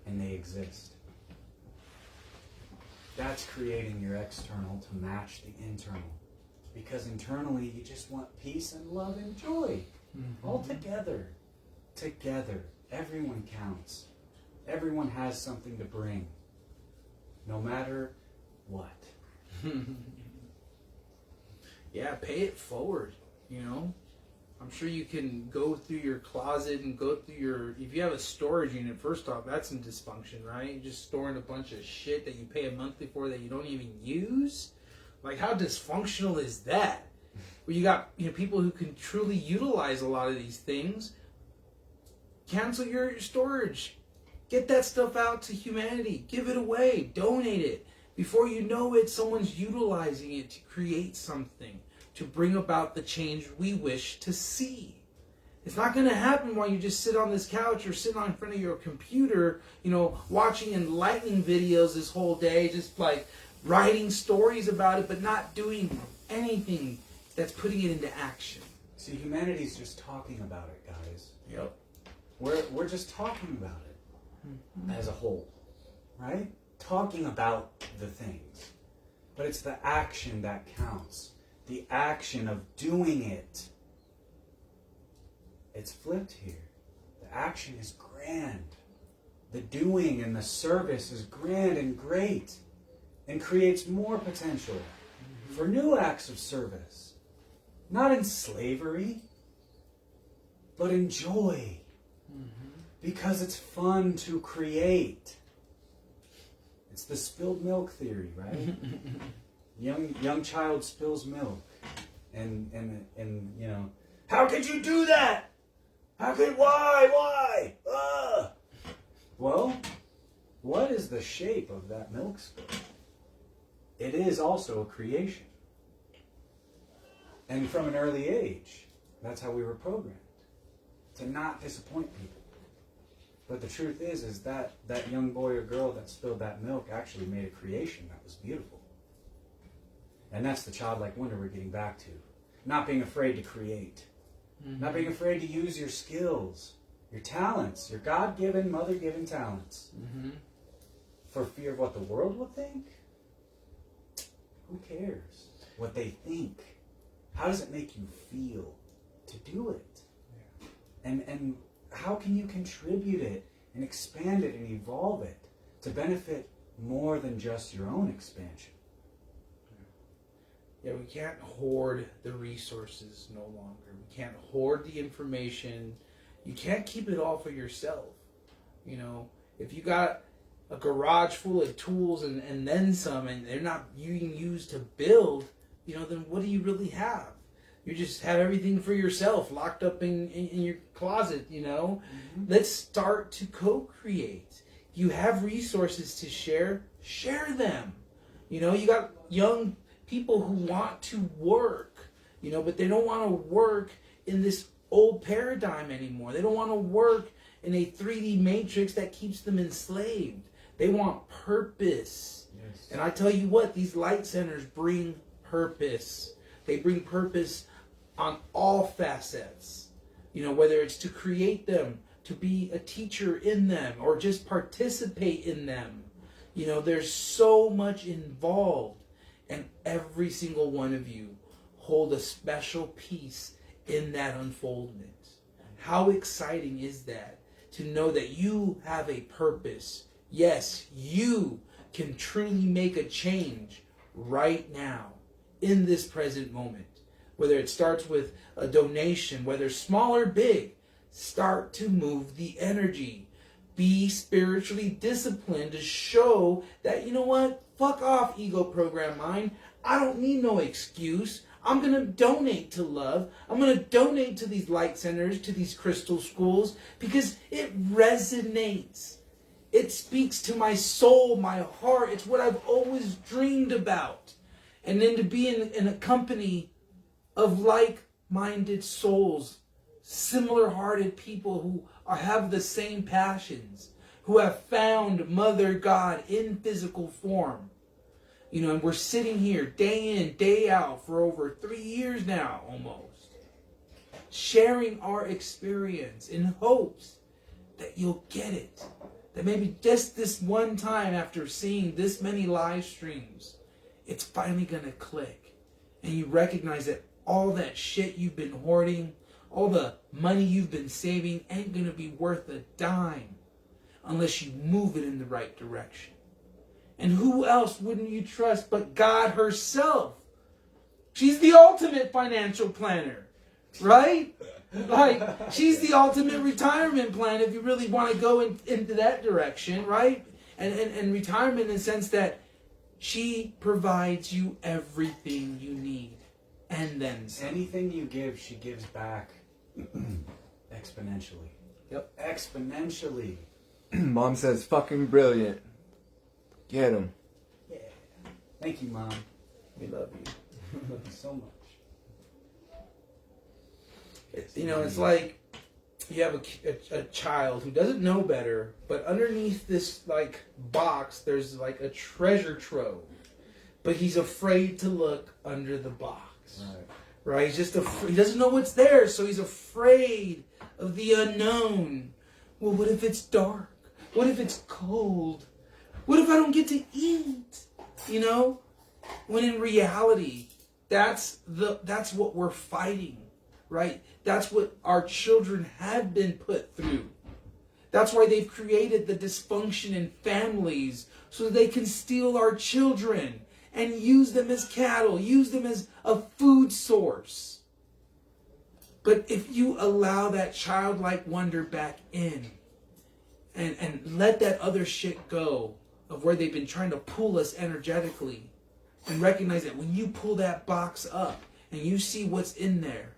B: and they exist. That's creating your external to match the internal. Because internally, you just want peace and love and joy. All together. Together. Everyone counts. Everyone has something to bring. No matter what.
D: Yeah, pay it forward, you know? I'm sure you can go through your closet and go through your... If you have a storage unit, first off, that's in dysfunction, right? You're just storing a bunch of shit that you pay a monthly for that you don't even use. Like, how dysfunctional is that? Where you got, you know, people who can truly utilize a lot of these things. Cancel your storage. Get that stuff out to humanity. Give it away. Donate it. Before you know it, someone's utilizing it to create something, to bring about the change we wish to see. It's not going to happen while you just sit on this couch or sit in front of your computer, you know, watching enlightening videos this whole day, just like writing stories about it, but not doing anything that's putting it into action.
B: See, humanity's just talking about it, guys.
D: Yep.
B: We're just talking about it as a whole, right? Talking about the things. But it's the action that counts. The action of doing it. It's flipped here. The action is grand. The doing and the service is grand and great and creates more potential for new acts of service. Not in slavery, but in joy. Because it's fun to create. It's the spilled milk theory, right? young child spills milk, and you know, how could you do that? Why? Well, what is the shape of that milk spill? It is also a creation, and from an early age, that's how we were programmed to not disappoint people. But the truth is that young boy or girl that spilled that milk actually made a creation that was beautiful. And that's the childlike wonder we're getting back to. Not being afraid to create. Not being afraid to use your skills, your talents, your God-given, mother-given talents. For fear of what the world will think? Who cares what they think? How does it make you feel to do it? And how can you contribute it and expand it and evolve it to benefit more than just your own expansion?
D: Yeah, we can't hoard the resources no longer. We can't hoard the information. You can't keep it all for yourself. You know, if you got a garage full of tools and then some, and they're not being used to build, you know, then what do you really have? You just have everything for yourself locked up in your closet, you know. Let's start to co-create. You have resources to share them. You know, you got young people who want to work, you know, but they don't want to work in this old paradigm anymore. They don't want to work in a 3D matrix that keeps them enslaved. They want purpose. Yes. And I tell you what, these light centers bring purpose. They bring purpose on all facets. You know, whether it's to create them, to be a teacher in them, or just participate in them. You know, there's so much involved. And every single one of you hold a special piece in that unfoldment. How exciting is that? To know that you have a purpose. Yes, you can truly make a change right now, in this present moment. Whether it starts with a donation, whether small or big, start to move the energy. Be spiritually disciplined to show that, you know what? Fuck off, ego program mind. I don't need no excuse. I'm going to donate to love. I'm going to donate to these light centers, to these crystal schools, because it resonates. It speaks to my soul, my heart. It's what I've always dreamed about. And then to be in a company of like-minded souls, similar-hearted people who have the same passions, who have found Mother God in physical form. You know, and we're sitting here day in, day out for over 3 years now, almost, sharing our experience in hopes that you'll get it, that maybe just this one time after seeing this many live streams, it's finally going to click. And you recognize that all that shit you've been hoarding, all the money you've been saving ain't going to be worth a dime unless you move it in the right direction. And who else wouldn't you trust but God herself? She's the ultimate financial planner, right? Like, she's the ultimate retirement plan if you really want to go into that direction, right? And retirement in the sense that she provides you everything you need. And then some.
B: Anything you give, she gives back exponentially.
D: Yep.
B: Exponentially.
C: Mom says, fucking brilliant. Get him.
B: Yeah. Thank you, Mom.
D: We love you.
B: Love you so much.
D: You know, it's like you have a child who doesn't know better, but underneath this like box, there's like a treasure trove, but he's afraid to look under the box. Right? He's just he doesn't know what's there, so he's afraid of the unknown. Well, what if it's dark? What if it's cold? What if I don't get to eat? You know, when in reality, that's what we're fighting. Right? That's what our children have been put through. That's why they've created the dysfunction in families so that they can steal our children and use them as cattle, use them as a food source. But if you allow that childlike wonder back in and let that other shit go of where they've been trying to pull us energetically and recognize that when you pull that box up and you see what's in there,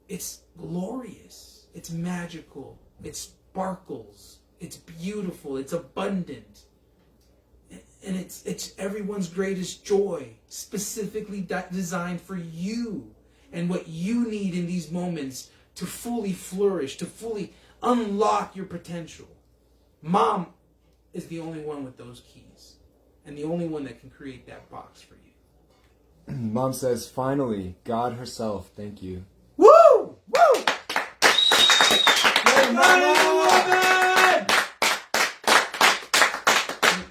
D: it's glorious, it's magical, it sparkles, it's beautiful, it's abundant. And it's everyone's greatest joy, specifically designed for you and what you need in these moments to fully flourish, to fully unlock your potential. Mom is the only one with those keys and the only one that can create that box for you.
C: Mom says, finally, God herself, thank you.
D: Woo! Woo!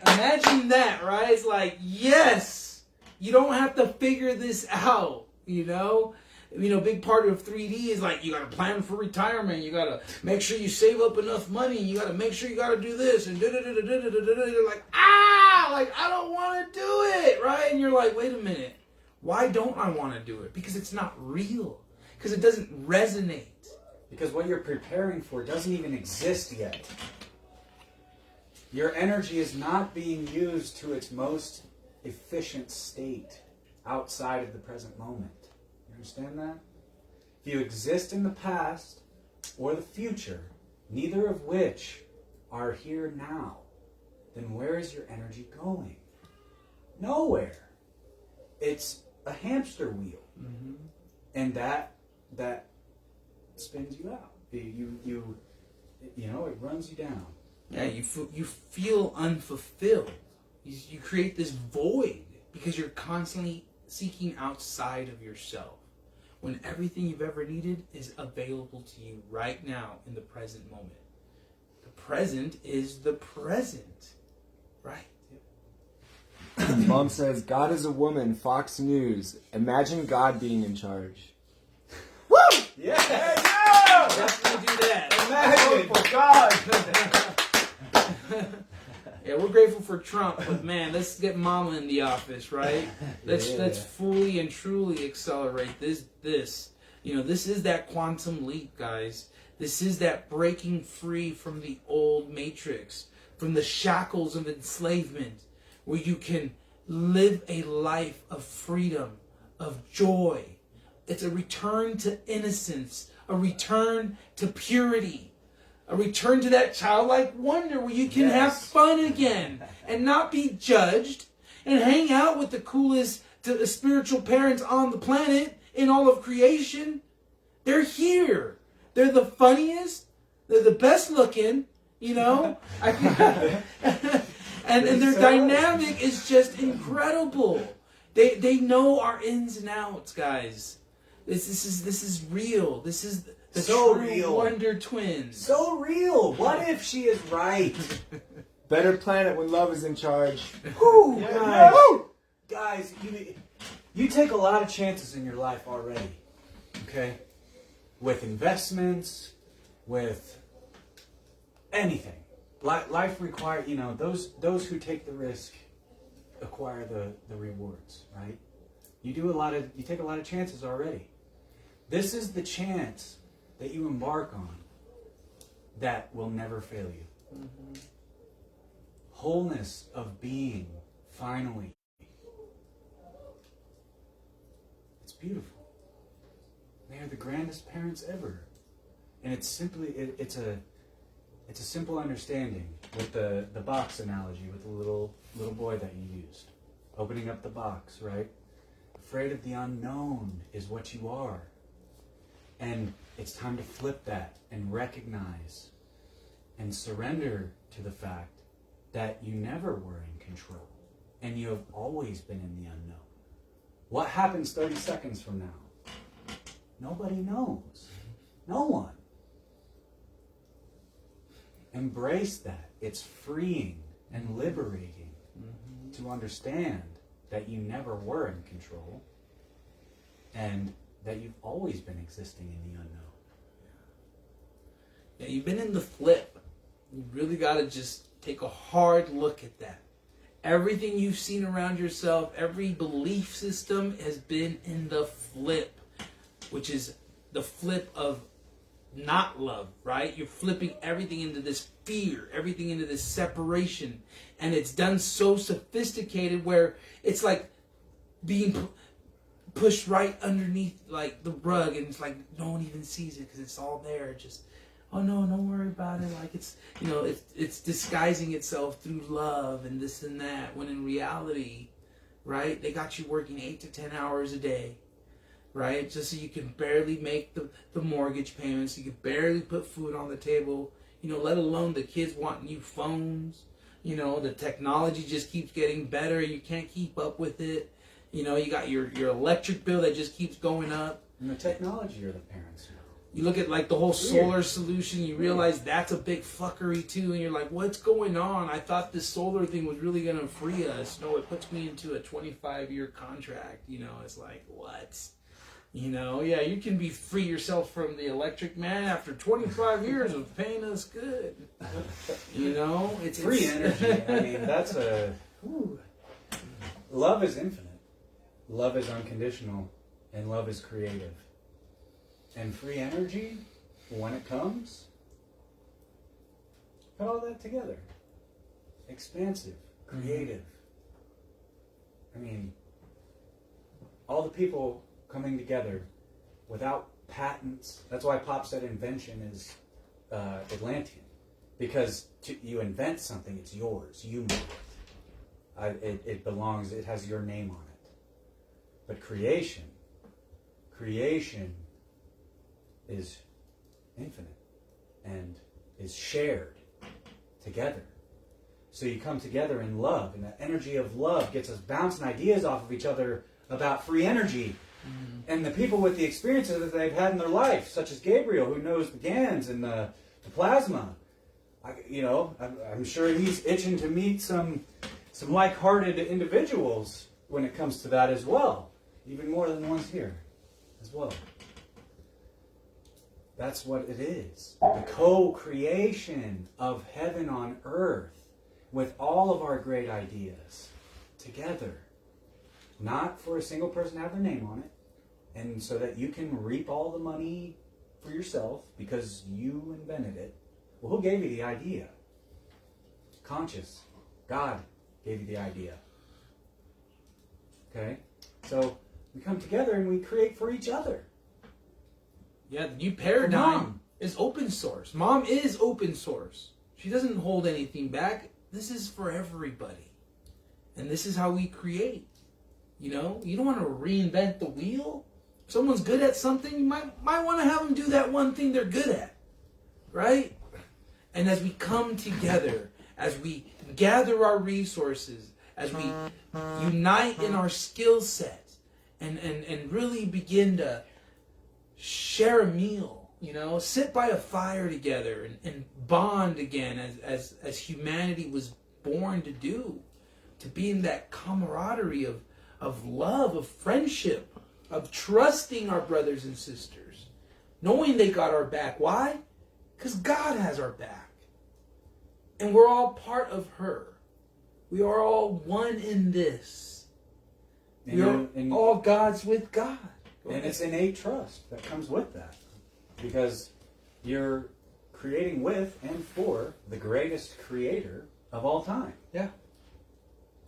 D: Imagine that, right? It's like, yes, you don't have to figure this out, you know? Big part of 3D is like, you got to plan for retirement. You got to make sure you save up enough money. You got to make sure you got to do this. And you're like, I don't want to do it, right? And you're like, wait a minute. Why don't I want to do it? Because it's not real. Because it doesn't resonate.
B: Because what you're preparing for doesn't even exist yet. Your energy is not being used to its most efficient state outside of the present moment. You understand that? If you exist in the past or the future, neither of which are here now, then where is your energy going? Nowhere. It's a hamster wheel. Mm-hmm. And that spins you out. It runs you down.
D: Yeah, you feel unfulfilled. You create this void because you're constantly seeking outside of yourself when everything you've ever needed is available to you right now in the present moment. The present is the present, right?
C: Mom says, God is a woman, Fox News. Imagine God being in charge.
D: Woo!
B: Yeah! There you
D: go! Definitely do that.
B: Imagine God!
D: Yeah, we're grateful for Trump, but man, let's get Mama in the office, right? Let's fully and truly accelerate this. This is that quantum leap, guys. This is that breaking free from the old matrix, from the shackles of enslavement, where you can live a life of freedom, of joy. It's a return to innocence, a return to purity, a return to that childlike wonder where you can have fun again and not be judged and hang out with the coolest spiritual parents on the planet in all of creation. They're here. They're the funniest. They're the best looking, And their dynamic is just incredible. They know our ins and outs, guys. This is real. This is The
B: So
D: true
B: real.
D: Wonder Twins.
B: So real. What if she is right?
C: Better planet when love is in charge.
B: Woo,
A: Yeah.
B: guys.
A: Woo!
B: Guys, you take a lot of chances in your life already. Okay? With investments, with anything. Life requires, those who take the risk acquire the rewards, right? You take a lot of chances already. This is the chance that you embark on that will never fail you. Mm-hmm. Wholeness of being, finally. It's beautiful. They are the grandest parents ever. And it's simply, it's a simple understanding with the box analogy with the little boy that you used. Opening up the box, right? Afraid of the unknown is what you are. And it's time to flip that and recognize and surrender to the fact that you never were in control and you have always been in the unknown. What happens 30 seconds from now? Nobody knows. No one. Embrace that. It's freeing and liberating to understand that you never were in control and that you've always been existing in the unknown.
D: Yeah, you've been in the flip. You really got to just take a hard look at that. Everything you've seen around yourself, every belief system has been in the flip, which is the flip of not love, right? You're flipping everything into this fear, everything into this separation. And it's done so sophisticated where it's like being pushed right underneath like the rug, and it's like no one even sees it because it's all there. Just, oh no, don't worry about it. Like it's, it's disguising itself through love and this and that. When in reality, right, they got you working 8 to 10 hours a day, right? Just so you can barely make the mortgage payments. You can barely put food on the table, let alone the kids want new phones. The technology just keeps getting better. You can't keep up with it. You got your electric bill that just keeps going up.
B: And the technology are the parents now.
D: You look at like the whole solar solution, you realize that's a big fuckery too, and you're like, what's going on? I thought this solar thing was really going to free us. No, it puts me into a 25-year contract. It's like, what? Yeah, you can be free yourself from the electric man after 25 years of paying us good. It's
B: Free energy. I mean, that's a... Whew. Love is infinite. Love is unconditional. And love is creative. And free energy, when it comes, put all that together. Expansive, creative. I mean, all the people coming together without patents. That's why Pop said invention is Atlantean. Because you invent something, it's yours. You make it. It belongs, it has your name on it. But creation is infinite and is shared together. So you come together in love, and that energy of love gets us bouncing ideas off of each other about free energy. Mm-hmm. And the people with the experiences that they've had in their life, such as Gabriel, who knows the GANs and the plasma, I'm sure he's itching to meet some like-hearted individuals when it comes to that as well. Even more than the ones here as well. That's what it is. The co-creation of heaven on earth with all of our great ideas together. Not for a single person to have their name on it, and so that you can reap all the money for yourself because you invented it. Well, who gave you the idea? Conscious. God gave you the idea. Okay? So we come together and we create for each other.
D: Yeah, the new paradigm is open source. Mom is open source. She doesn't hold anything back. This is for everybody. And this is how we create. You don't want to reinvent the wheel. If someone's good at something, you might want to have them do that one thing they're good at. Right? And as we come together, as we gather our resources, as we unite in our skill sets, and really begin to share a meal, sit by a fire together and bond again as humanity was born to do, to be in that camaraderie of love, of friendship, of trusting our brothers and sisters, knowing they got our back. Why? Because God has our back. And we're all part of her. We are all one in this. We are all God's with God.
B: And it's innate trust that comes with that. Because you're creating with and for the greatest creator of all time.
D: Yeah.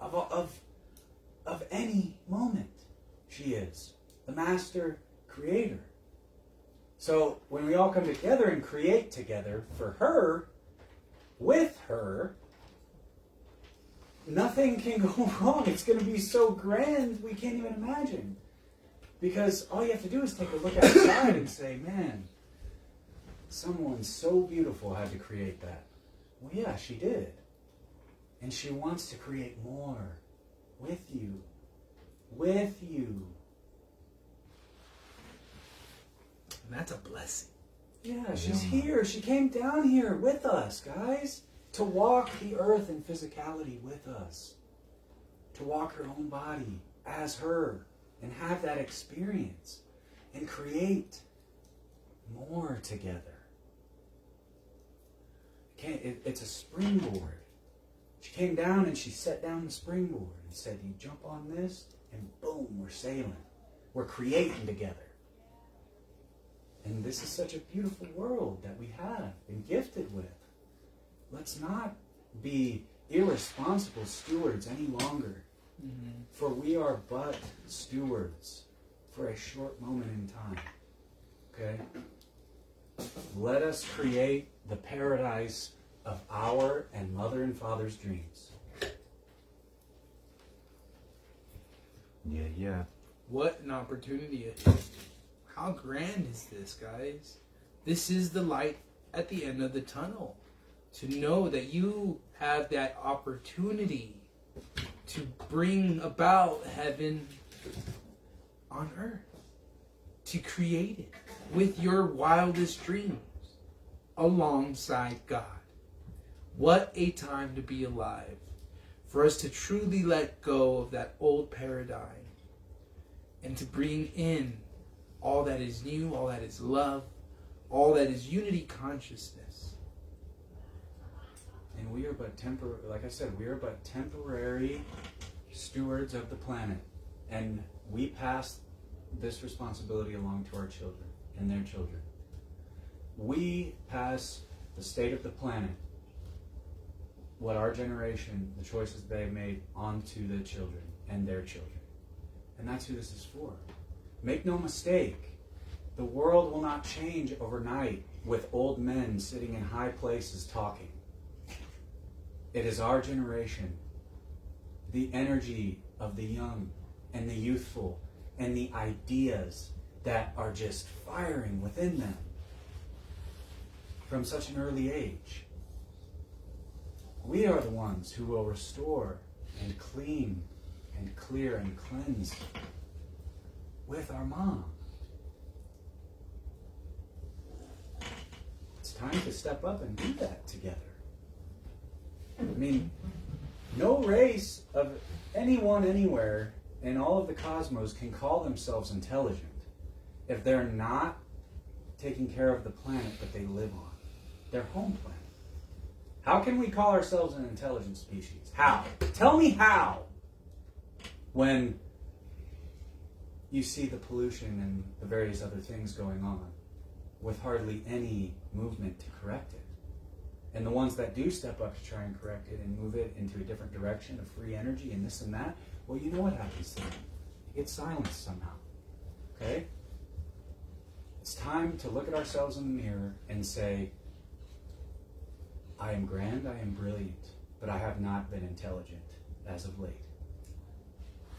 B: Of any moment. She is the master creator. So when we all come together and create together for her, with her, nothing can go wrong. It's going to be so grand we can't even imagine. Because all you have to do is take a look outside and say, man, someone so beautiful had to create that. Well, yeah, she did. And she wants to create more with you. With you.
D: And that's a blessing.
B: Yeah, she's here. She came down here with us, guys. To walk the earth in physicality with us. To walk her own body as her. And have that experience. And create more together. It's a springboard. She came down and she set down the springboard and said, you jump on this, and boom, we're sailing. We're creating together. And this is such a beautiful world that we have been gifted with. Let's not be irresponsible stewards any longer. Mm-hmm. For we are but stewards for a short moment in time. Okay? Let us create the paradise of our and mother and father's dreams.
E: Yeah.
D: What an opportunity. How grand is this, guys? This is the light at the end of the tunnel. To know that you have that opportunity to bring about heaven on earth. To create it with your wildest dreams alongside God. What a time to be alive. For us to truly let go of that old paradigm and to bring in all that is new, all that is love, all that is unity consciousness.
B: And we are but like I said, we are but temporary stewards of the planet. And we pass this responsibility along to our children and their children. We pass the state of the planet, what our generation, the choices they've made, onto the children and their children. And that's who this is for. Make no mistake, the world will not change overnight with old men sitting in high places talking. It is our generation, the energy of the young and the youthful and the ideas that are just firing within them from such an early age. We are the ones who will restore and clean and clear and cleanse with our mom. It's time to step up and do that together. I mean, no race of anyone anywhere in all of the cosmos can call themselves intelligent if they're not taking care of the planet that they live on, their home planet. How can we call ourselves an intelligent species? How? Tell me how. When you see the pollution and the various other things going on with hardly any movement to correct it. And the ones that do step up to try and correct it and move it into a different direction of free energy and this and that, well, you know what happens to them. It gets silenced somehow. Okay? It's time to look at ourselves in the mirror and say, I am grand, I am brilliant, but I have not been intelligent as of late.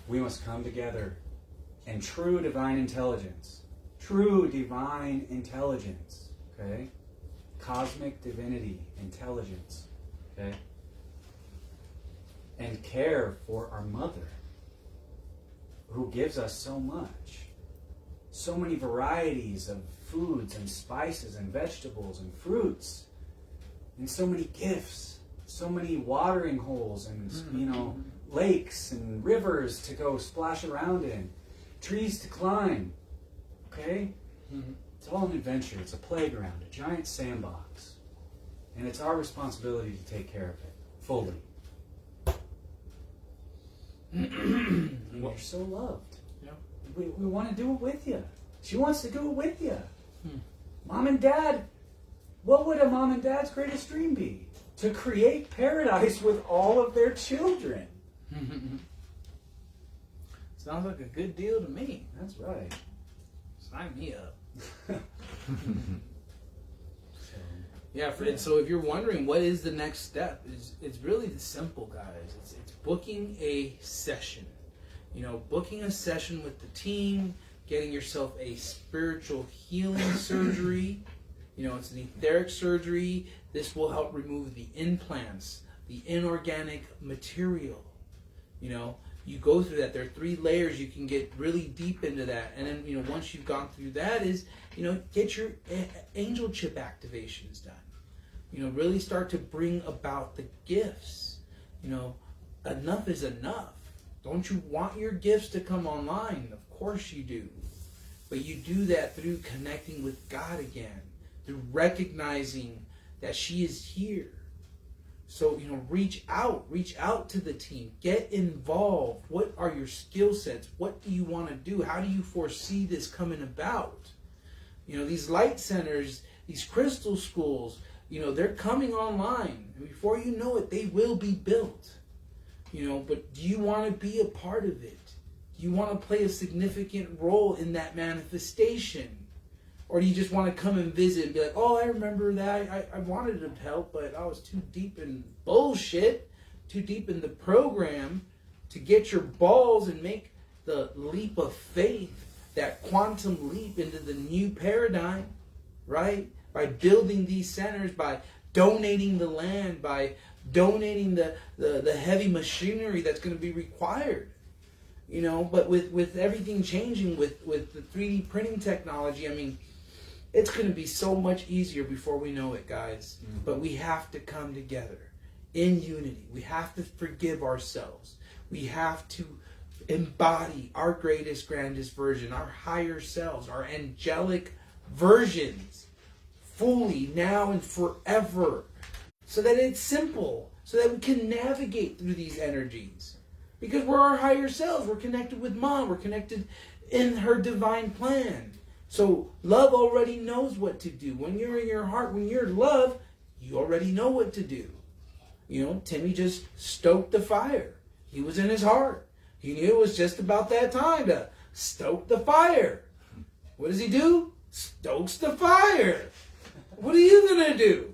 B: We must come together and true divine intelligence, okay? Cosmic divinity, intelligence, okay? And care for our mother, who gives us so much. So many varieties of foods and spices and vegetables and fruits, and so many gifts, so many watering holes and, you know, lakes and rivers to go splash around in, trees to climb, okay? It's all an adventure. It's a playground, a giant sandbox. And it's our responsibility to take care of it fully. And you're so loved.
D: Yeah.
B: We want to do it with you. She wants to do it with you. Mom and Dad, what would a mom and dad's greatest dream be? To create paradise with all of their children.
D: Sounds like a good deal to me.
B: That's right.
D: Sign me up. Yeah, and so if you're wondering what is the next step, it's really simple, guys. It's booking a session. You know, booking a session with the team, getting yourself a spiritual healing surgery. You know, it's an etheric surgery. This will help remove the implants, the inorganic material. You know, you go through that. There are 3 layers. You can get really deep into that. And then, you know, once you've gone through that is, you know, get your angel chip activations done. You know, really start to bring about the gifts. You know, enough is enough. Don't you want your gifts to come online? Of course you do. But you do that through connecting with God again, through recognizing that she is here. So, you know, reach out to the team, get involved. What are your skill sets? What do you want to do? How do you foresee this coming about? You know, these light centers, these crystal schools, you know, they're coming online. And before you know it, they will be built. You know, but do you want to be a part of it? Do you want to play a significant role in that manifestation? Or do you just want to come and visit and be like, oh, I remember that. I wanted to help, but I was too deep in bullshit, too deep in the program to get your balls and make the leap of faith, that quantum leap into the new paradigm, right? By building these centers, by donating the land, by donating the heavy machinery that's going to be required. You know, but with everything changing, with the 3D printing technology, I mean, it's going to be so much easier before we know it, guys. But we have to come together in unity. We have to forgive ourselves. We have to embody our greatest, grandest version, our higher selves, our angelic versions fully now and forever, so that it's simple, so that we can navigate through these energies. Because we're our higher selves. We're connected with Mom. We're connected in her divine plan. So love already knows what to do. When you're in your heart, when you're love, you already know what to do. You know, Timmy just stoked the fire. He was in his heart. He knew it was just about that time to stoke the fire. What does he do? Stokes the fire. What are you going to do?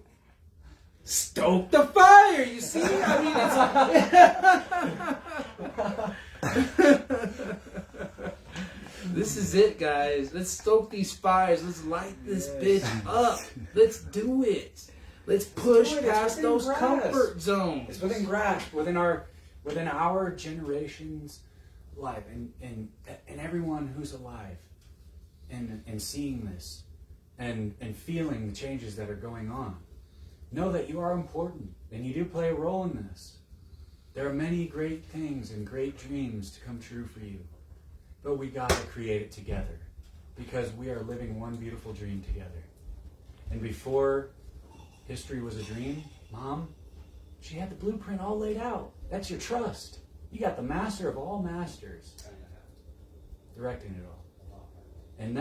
D: Stoke the fire. You see? I mean, it's... This is it, guys. Let's stoke these fires. Let's light this bitch up. Let's do it. Let's push past those comfort zones.
B: It's within grasp, within our generation's life, and everyone who's alive, and seeing this, and feeling the changes that are going on. Know that you are important, and you do play a role in this. There are many great things and great dreams to come true for you. But we got to create it together, because we are living one beautiful dream together. And before history was a dream, Mom, she had the blueprint all laid out. That's your trust. You got the master of all masters directing it all. And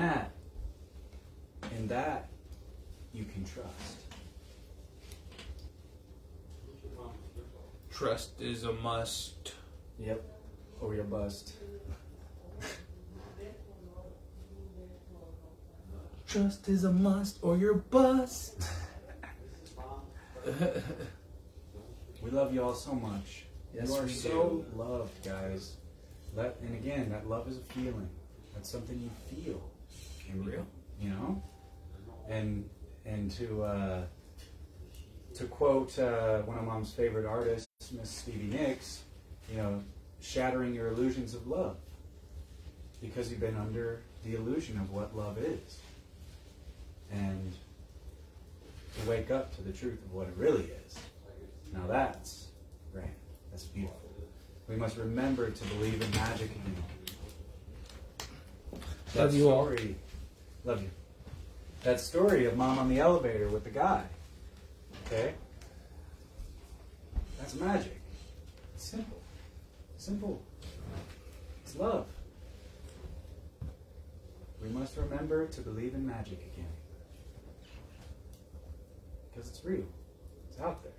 B: that you can trust.
D: Trust is a must.
B: Yep. Or you're bust.
D: Trust is a must or you're bust.
B: We love you all so much.
D: Yes,
B: you are
D: we
B: so loved, guys. And again, that love is a feeling. That's something you feel.
D: Real.
B: You know? And to quote one of Mom's favorite artists, Miss Stevie Nicks, you know, shattering your illusions of love. Because you've been under the illusion of what love is. and to wake up to the truth of what it really is. Now that's grand. That's beautiful. We must remember to believe in magic again.
D: Love you all.
B: Love you. That story of Mom on the elevator with the guy. Okay? That's magic. It's simple. Simple. It's love. We must remember to believe in magic again. Because it's real. It's out there.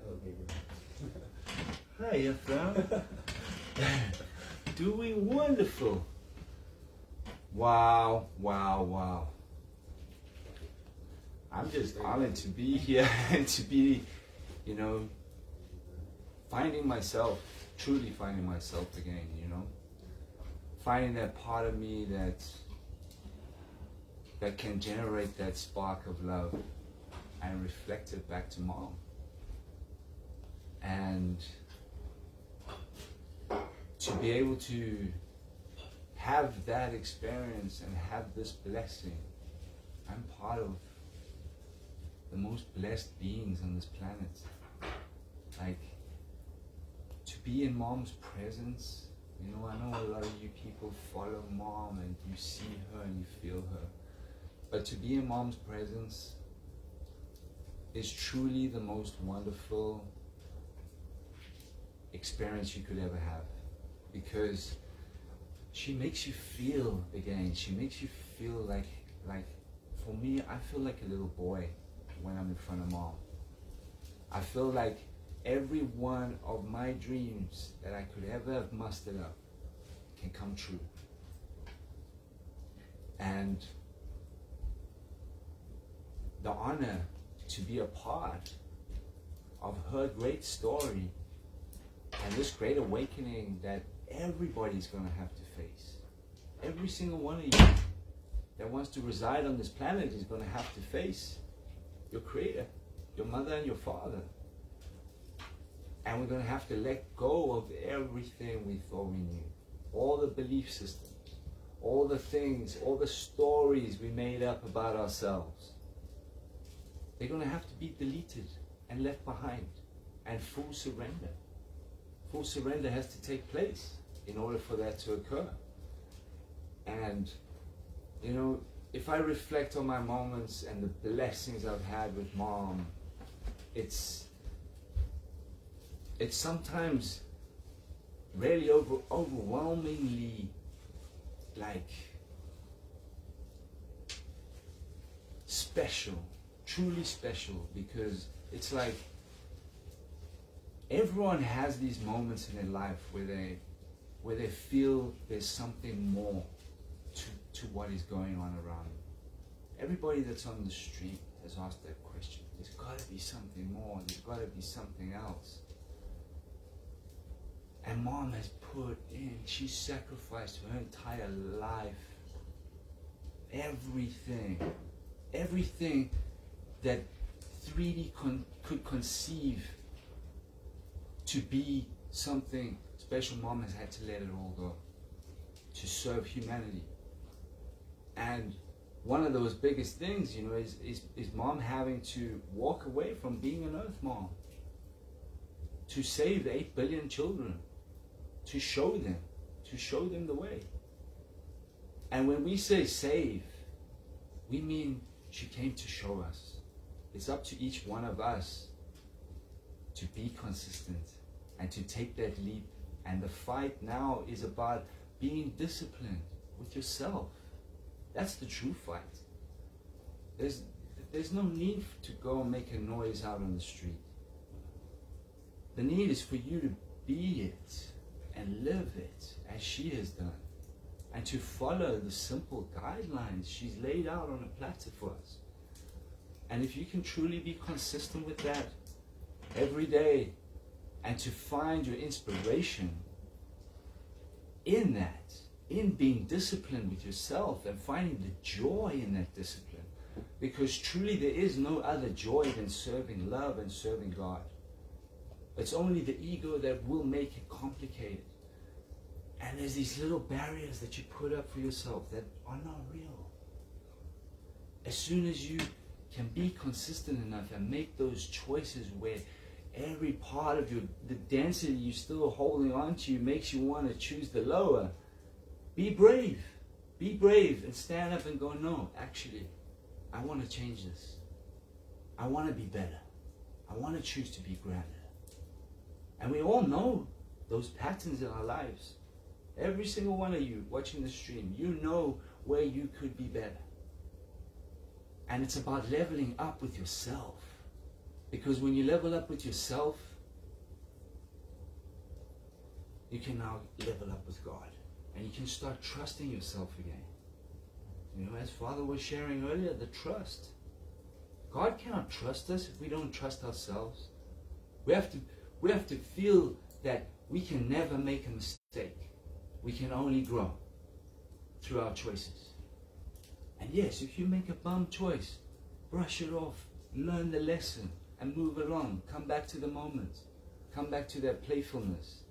B: Hello, Gabriel.
E: Hiya, Frau. Doing wonderful. Wow, wow, wow. I'm just honored to be here and to be, finding myself, truly finding myself again, Finding that part of me that can generate that spark of love and reflect it back to Mom. And to be able to have that experience and have this blessing. I'm part of the most blessed beings on this planet. Like, to be in Mom's presence, I know a lot of you people follow Mom and you see her and you feel her. But to be in Mom's presence is truly the most wonderful experience you could ever have. Because she makes you feel again. She makes you feel like for me, I feel like a little boy when I'm in front of Mom. I feel like every one of my dreams that I could ever have mustered up can come true. And the honor to be a part of her great story and this great awakening that everybody's going to have to face. Every single one of you that wants to reside on this planet is going to have to face your Creator, your mother and your father. And we're going to have to let go of everything we thought we knew. All the belief systems, all the things, all the stories we made up about ourselves. They're going to have to be deleted and left behind. And full surrender. Full surrender has to take place in order for that to occur. And, if I reflect on my moments and the blessings I've had with Mom, it's sometimes really overwhelmingly special, truly special, because it's like everyone has these moments in their life where they feel there's something more to what is going on around them. Everybody that's on the street has asked that question. There's got to be something more. There's got to be something else. And Mom has put in, she sacrificed her entire life, everything that 3D could conceive to be something special. Mom has had to let it all go to serve humanity. And one of those biggest things, is Mom having to walk away from being an Earth Mom to save 8 billion children, to show them the way. And when we say save, we mean she came to show us. It's up to each one of us to be consistent and to take that leap. And the fight now is about being disciplined with yourself. That's the true fight. There's no need to go and make a noise out on the street. The need is for you to be it and live it as she has done, and to follow the simple guidelines she's laid out on a platter for us. And if you can truly be consistent with that every day, and to find your inspiration in that, in being disciplined with yourself and finding the joy in that discipline, because truly there is no other joy than serving love and serving God. It's only the ego that will make it complicated. And there's these little barriers that you put up for yourself that are not real. As soon as you can be consistent enough and make those choices where every part of the density you're still holding on to makes you want to choose the lower, be brave. Be brave and stand up and go, no, actually, I want to change this. I want to be better. I want to choose to be grander. And we all know those patterns in our lives. Every single one of you watching the stream, you know where you could be better. And it's about leveling up with yourself. Because when you level up with yourself, you can now level up with God. And you can start trusting yourself again. You know, as Father was sharing earlier, the trust. God cannot trust us if we don't trust ourselves. We have to feel that we can never make a mistake. We can only grow through our choices. And yes, if you make a bum choice, brush it off, learn the lesson, and move along. Come back to the moment. Come back to that playfulness.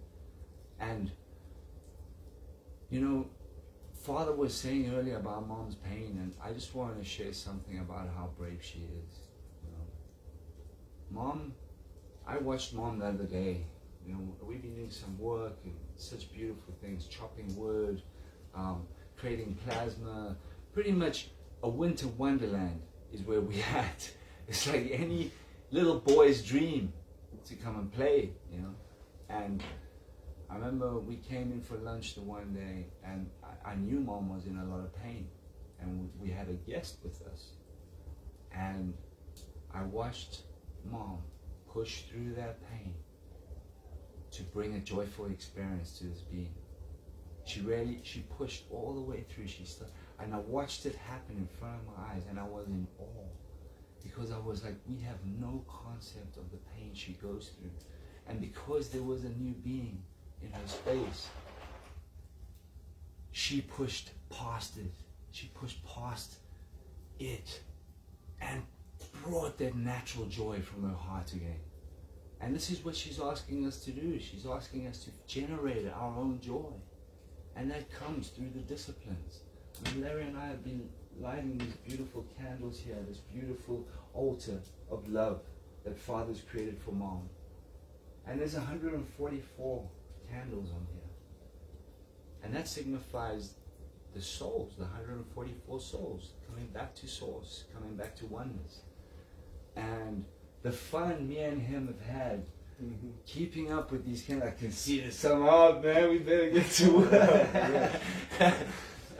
E: And, you know, Father was saying earlier about Mom's pain, and I just wanted to share something about how brave she is. You know, Mom, I watched Mom the other day. You know, we've been doing some work and such beautiful things, chopping wood, creating plasma. Pretty much a winter wonderland is where we're at. It's like any little boy's dream to come and play, you know. And I remember we came in for lunch the one day, and I knew Mom was in a lot of pain, and we had a guest with us. And I watched Mom push through that pain to bring a joyful experience to this being. She pushed all the way through. And I watched it happen in front of my eyes, and I was in awe. Because I was like, we have no concept of the pain she goes through. And because there was a new being in her space, she pushed past it. She pushed past it and brought that natural joy from her heart again. And this is what she's asking us to do. She's asking us to generate our own joy. And that comes through the disciplines. And Larry and I have been lighting these beautiful candles here, this beautiful altar of love that Father's created for Mom. And there's 144 candles on here. And that signifies the souls, the 144 souls, coming back to source, coming back to oneness. And the fun me and him have had keeping up with these candles. I can see there's some up, man, we better get to work.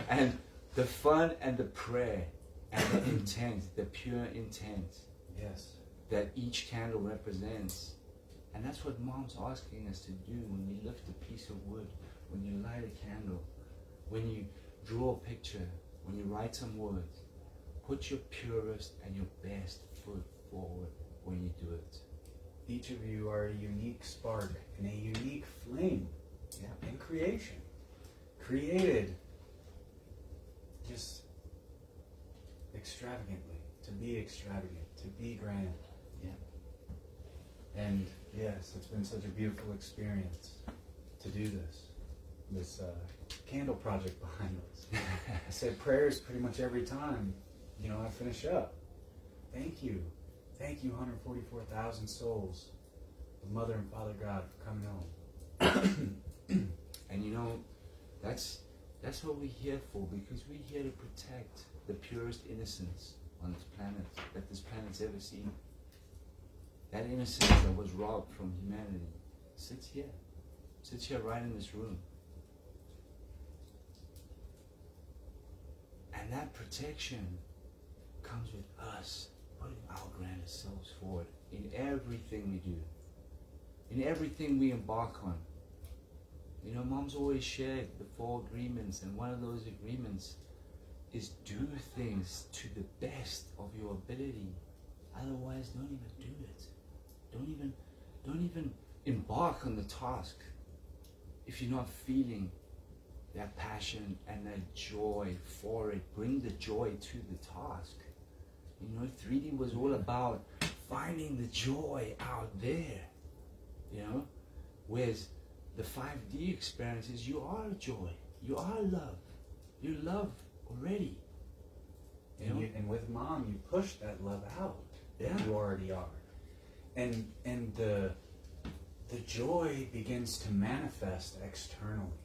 E: And the fun and the prayer and the intent, the pure intent,
B: Yes.
E: that each candle represents. And that's what Mom's asking us to do when you lift a piece of wood, when you light a candle, when you draw a picture, when you write some words. Put your purest and your best foot forward when you do it.
B: Each of you are a unique spark and a unique flame in creation. Created just extravagantly, to be extravagant, to be grand.
E: Yeah.
B: And yes, it's been such a beautiful experience to do this candle project behind us. I said prayers pretty much every time, you know, I finish up. Thank you. Thank you, 144,000 souls of Mother and Father God for coming home.
E: And you know, that's what we're here for, because we're here to protect the purest innocence on this planet that this planet's ever seen. That innocence that was robbed from humanity sits here right in this room. And that protection comes with us putting our grandest selves forward in everything we do, in everything we embark on. You know, Mom's always shared the 4 agreements, and one of those agreements is do things to the best of your ability. Otherwise, don't even do it. Don't even embark on the task if you're not feeling that passion and that joy for it. Bring the joy to the task. You know, 3D was all about finding the joy out there, you know, whereas the 5D experience is you are joy, you are love, you're love already.
B: And with mom, you push that love out that
E: Yeah.
B: you already are. And the joy begins to manifest externally.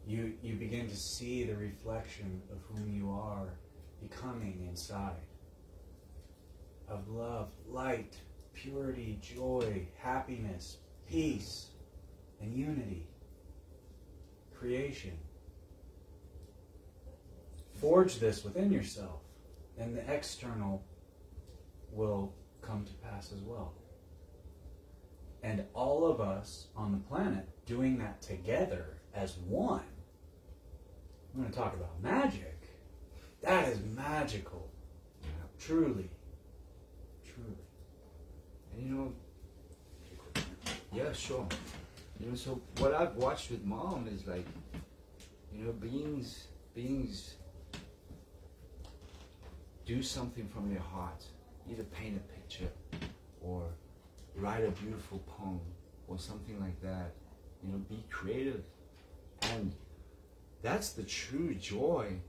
B: You begin to see the reflection of whom you are becoming inside. Of love, light, purity, joy, happiness, peace, and unity. Creation. Forge this within yourself, and the external will come to pass as well. And all of us on the planet doing that together as one. I'm going to talk about magic. That is magical. Truly. Truly.
E: And yeah, sure. So what I've watched with mom is like, beings do something from their heart. Either paint a picture or write a beautiful poem or something like that. Be creative. And that's the true joy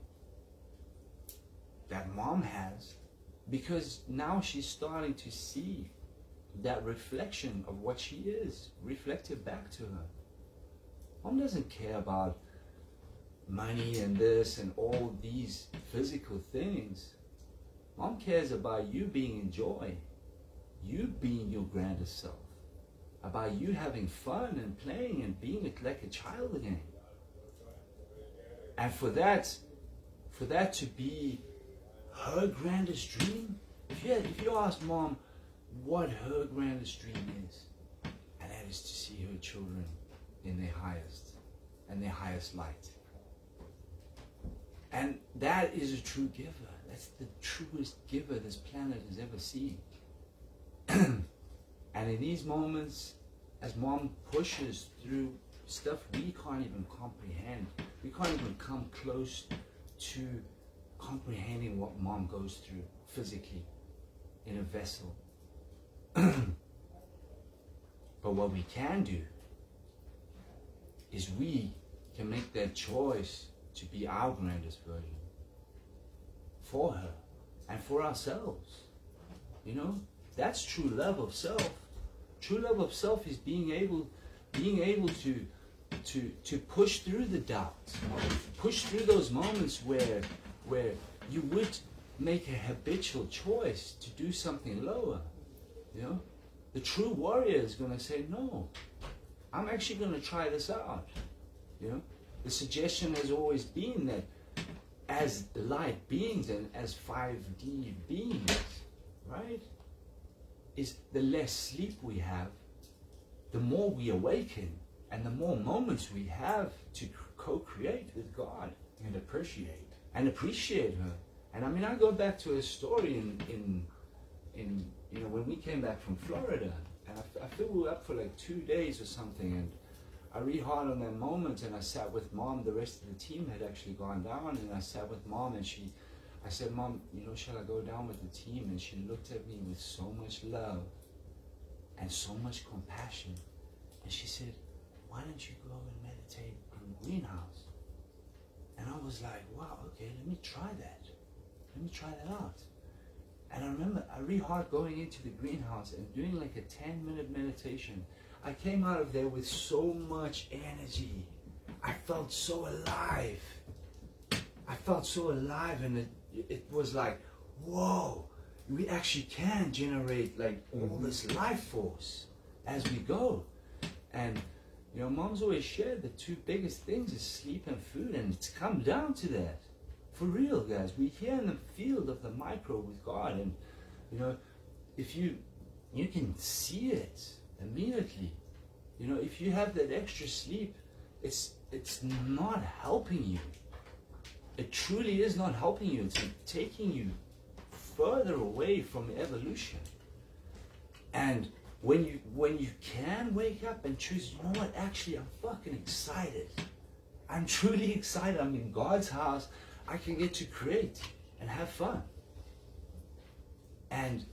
E: that mom has, because now she's starting to see that reflection of what she is reflected back to her. Mom doesn't care about money and this and all these physical things. Mom cares about you being in joy, you being your grandest self, about you having fun and playing and being like a child again. And for that to be her grandest dream, if you ask mom what her grandest dream is, and that is to see her children in their highest light. And that is a true giver. That's the truest giver this planet has ever seen. And in these moments, as mom pushes through stuff we can't even comprehend, we can't even come close to comprehending what mom goes through physically in a vessel. But what we can do is we can make that choice to be our grandest version for her and for ourselves. That's true love of self. True love of self is being able to push through the doubts, push through those moments where you would make a habitual choice to do something lower. The true warrior is going to say, no, I'm actually going to try this out. The suggestion has always been that as light beings and as 5D beings, right, is the less sleep we have, the more we awaken, and the more moments we have to co-create with God
B: and appreciate.
E: her. And I go back to a story in when we came back from Florida, and I flew we were up for like 2 days or something, and I read hard on that moment, and I sat with mom. The rest of the team had actually gone down, and I sat with mom, and I said, Mom, shall I go down with the team? And she looked at me with so much love and so much compassion, and she said, why don't you go and meditate in the greenhouse? And I was like, wow, okay, let me try that out. And I remember I read hard going into the greenhouse and doing like a 10-minute meditation. I came out of there with so much energy. I felt so alive. And it was like, whoa, we actually can generate like all this life force as we go. And mom's always shared the two biggest things is sleep and food, and it's come down to that. For real, guys. We're here in the field of the micro with God, and if you can see it immediately. If you have that extra sleep, it's not helping you. It truly is not helping you. It's taking you further away from evolution. And when you can wake up and choose, actually I'm fucking excited. I'm truly excited. I'm in God's house. I can get to create and have fun. And,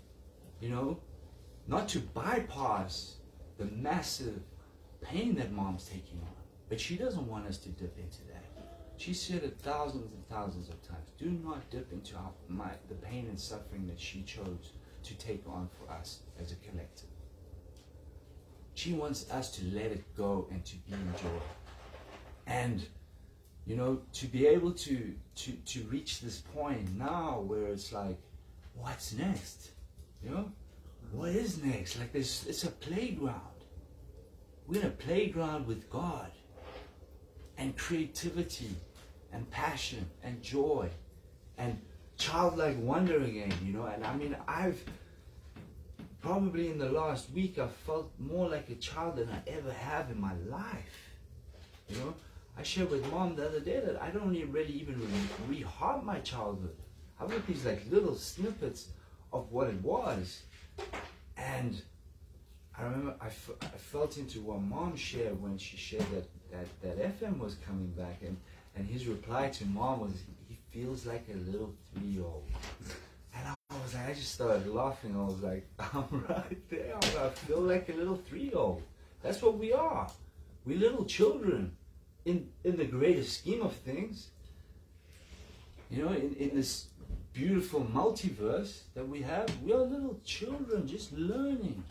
E: not to bypass the massive pain that mom's taking on. But she doesn't want us to dip into that. She said it thousands and thousands of times. Do not dip into the pain and suffering that she chose to take on for us as a collective. She wants us to let it go and to be in joy. And, you know, to be able to reach this point now where it's like, what's next? You know? What is next? Like it's a playground. We're in a playground with God. And creativity and passion and joy and childlike wonder again, you know. And I mean, I've probably in the last week I've felt more like a child than I ever have in my life. You know, I shared with Mom the other day that I don't really even re-heart my childhood. I've got these like little snippets of what it was. And I remember I felt into what Mom shared when she shared that FM was coming back, and his reply to Mom was, he feels like a little 3-year-old. And I was like, I just started laughing. I was like, I'm right there. I feel like a little 3-year-old. That's what we are. We're little children in the greater scheme of things. You know, in this beautiful multiverse that we have, we are little children just learning